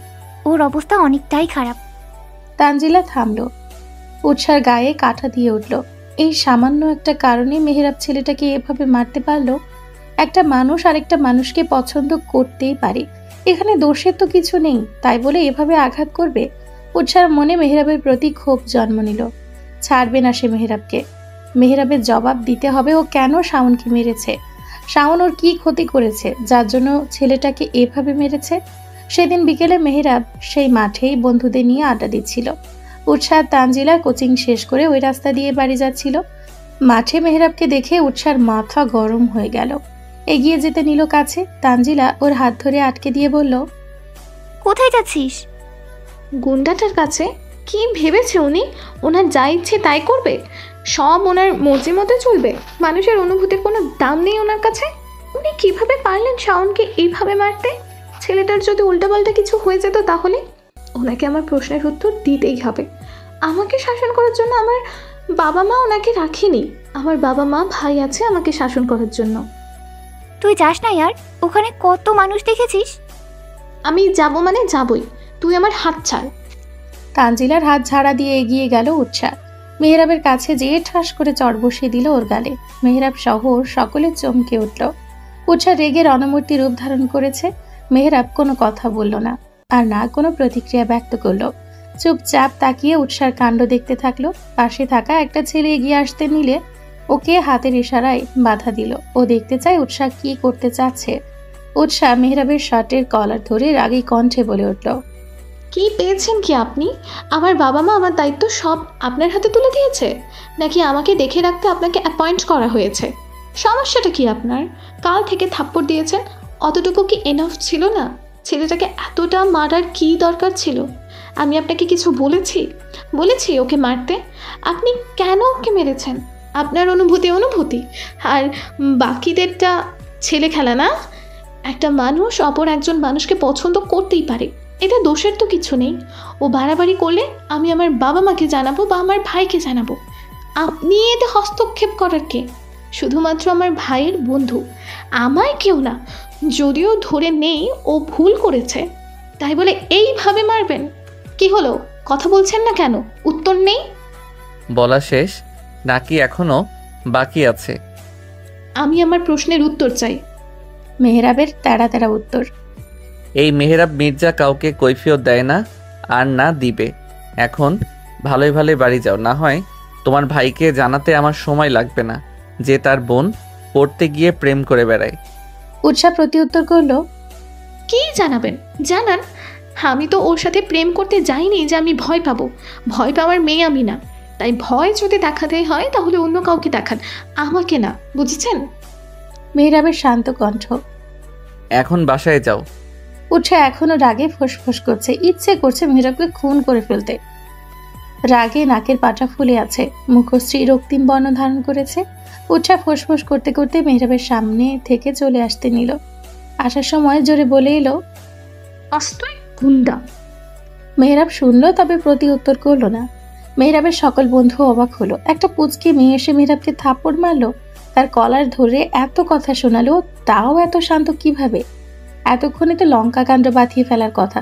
ওর অবস্থা অনেকটাই খারাপ। তানজিলা থামলো, উৎসার গায়ে কাঁটা দিয়ে উঠল। এই সামান্য একটা কারণে মেহেরাব ছেলেটাকে এভাবে মারতে পারলো? একটা মানুষ আরেকটা মানুষকে পছন্দ করতেই পারে, এখানে দোষের তো কিছু নেই, তাই বলে এভাবে আঘাত করবে? উৎসার মনে মেহেরাবের প্রতি ক্ষোভ জন্ম নিল। ছাড়বে না সে মেহেরাবকে। মেহেরাবের জবাব দিতে হবে, ও কেন শাওনকে মেরেছে। শাওন ওর কি ক্ষতি করেছে যার জন্য ছেলেটাকে এভাবে মেরেছে? সেদিন বিকেলে মেহেরাব সেই মাঠেই বন্ধুদের নিয়ে আড্ডা দিচ্ছিল। উৎসাহ তানজিলা কোচিং শেষ করে ওই রাস্তা দিয়ে বাড়ি যাচ্ছিল। মাঠে মেহেরাবকে দেখে উৎসার মাথা গরম হয়ে গেল। এগিয়ে যেতে নিল কাছে। তানজিলা ওর হাত ধরে আটকে দিয়ে বলল, কোথায় যাচ্ছিস? গুন্ডাটার কাছে। কি ভেবেছে উনি? ওনার যা ইচ্ছে তাই করবে, সব ওনার মর্জি মতো চলবে। মানুষের অনুভূতির কোনো দাম নেই ওনার কাছে। উনি কিভাবে পারলেন শাওনকে এইভাবে মারতে? ছেলেটার যদি উল্টাপাল্টা কিছু হয়ে যেত তাহলে? ওনাকে আমার প্রশ্নের উত্তর দিতেই হবে। আমাকে শাসন করার জন্য আমার বাবা মা ওনাকে রাখেনি। আমার বাবা মা ভাই আছে আমাকে শাসন করার জন্য। তুই যাস না ইয়ার, ওখানে কত মানুষ দেখেছিস। আমি যাব মানে যাবই, তুই আমার হাত ছাড়। তানজিলার হাত ঝাড়া দিয়ে এগিয়ে গেল উৎসাহ। মেহেরাবের কাছে যেয়ে ঠাস করে চড় বসিয়ে দিল ওর গালে। মেহেরাব সহ সকলে চমকে উঠল। উৎসাহ রেগে রণমূর্তি রূপ ধারণ করেছে। মেহেরাব কোনো কথা বলল না, আর না কোনো প্রতিক্রিয়া ব্যক্ত করলো। চুপচাপ তাকিয়ে উৎসার কাণ্ড দেখতে থাকলো। পাশে থাকা একটা ছেলে এগিয়ে আসতে নিলে ওকে হাতের ইশারায় বাধা দিল। ও দেখতে চায় উৎসাহ কি করতে চাচ্ছে। উৎসাহ মেহেরাবের শার্টের কলার ধরে রাগী কণ্ঠে বলে উঠল, কি পেয়েছেন কি আপনি? আমার বাবা মা আমার দায়িত্ব সব আপনার হাতে তুলে দিয়েছে, নাকি আমাকে দেখে রাখতে আপনাকে অ্যাপয়েন্ট করা হয়েছে? সমস্যাটা কি আপনার? কাল থেকে থাপ্পড় দিয়েছেন, অতটুকু কি এনাফ ছিল না? ছেলেটাকে এতটা মারার কি দরকার ছিল? আমি আপনাকে কিছু বলেছি ওকে মারতে? আপনি কেন ওকে মেরেছেন? আপনার অনুভূতি আর বাকিদেরটা ছেলে খেলা না? একটা মানুষ অপর একজন মানুষকে পছন্দ করতেই পারে, এটা দোষের তো কিছু নেই। ও বাড়াবাড়ি করলে আমি আমার বাবা মাকে জানাবো বা আমার ভাইকে জানাবো। আপনি এতে হস্তক্ষেপ করার কে? শুধুমাত্র আমার ভাইয়ের বন্ধু, আমায় কেউ না। যদিও ধরে নেই ও ভুল করেছে, তাই বলে এইভাবে মারবেন? কি হলো, কথা বলছেন না কেন? উত্তর নেই? বলা শেষ নাকি এখনো বাকি আছে? আমি আমার প্রশ্নের উত্তর চাই। মেহেরাবের তেড়া তেড়া উত্তর। এই মেহেরাব মির্জা কাউকে কৈফিয়ত দেয় না, আর না দিবে। এখন ভালোই ভালোই বাড়ি যাও, না হয় তোমার ভাইকে জানাতে আমার সময় লাগবে না যে তার বোন পড়তে গিয়ে প্রেম করে বেড়ায়। উৎসাহ প্রতিউত্তর করলো, কি জানাবেন জানান। আমি তো ওর সাথে প্রেম করতে যাইনি যে আমি ভয় পাবো। ভয় পাওয়ার মেয়ে আমি না। তাই ভয় যদি দেখাতেই হয় তাহলে অন্য কাউকে দেখান, আমাকে না, বুঝেছেন? মেহরাবের শান্ত কণ্ঠ। এখন বাসায় যাও। উৎসাহ এখনো রাগে ফোঁস করছে, ইচ্ছে করছে মেহরাবকে খুন করে ফেলতে। রাগে নাকের পাটা ফুলে আছে, মুখশ্রী রক্তিম বর্ণ ধারণ করেছে। উৎসাহ ফোঁস করতে করতে মেহরাবের সামনে থেকে চলে আসতে নিল। আসার সময় জোরে বলে এলো, আস্তুই গুন্ডা। মেহরাব শুনল, তবে প্রতি উত্তর করলো না। মেহরাবের সকল বন্ধু অবাক হলো। একটা পুচকে মেয়ে এসে মেহরাবকে থাপ্পড় মারলো, তার কলার ধরে এত কথা শোনালো, তাও এত শান্ত কিভাবে? এতক্ষণে তো লঙ্কা কাণ্ড বাঁধিয়ে ফেলার কথা,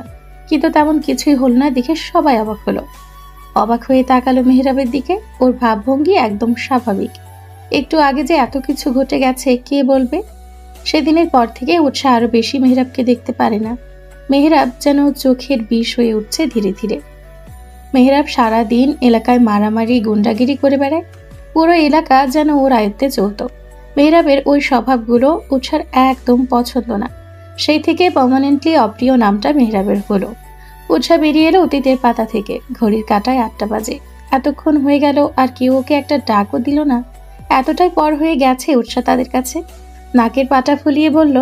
কিন্তু তেমন কিছুই হলো না দেখে সবাই অবাক হলো। অবাক হয়ে তাকালো মেহরাবের দিকে। ওর ভাবভঙ্গি একদম স্বাভাবিক। একটু আগে যে এত কিছু ঘটে গেছে কে বলবে? সেদিনের পর থেকে উৎসাহ আরো বেশি মেহরাবকে দেখতে পারে না। মেহরাব যেন চোখের বিষ হয়ে উঠছে ধীরে ধীরে। মেহরাব সারাদিন এলাকায় মারামারি গুন্ডাগিরি করে বেড়ায়। পুরো এলাকা যেন ওর আয়ত্তে চলত। মেহরাবের ওই স্বভাবগুলো উৎসার একদম পছন্দ না। সেই থেকে পার্মানেন্টলি অপ্রিয় নামটা মেহরাবের হলো। উৎসাহ বেরিয়ে এলো অতীতের পাতা থেকে। ঘড়ির কাঁটায় 8টা বাজে। এতক্ষণ হয়ে গেল আর কেউ ওকে একটা ডাকও দিল না। এতটাই পর হয়ে গেছে উৎসাহ তাদের কাছে। নাকের পাটা ফুলিয়ে বলল,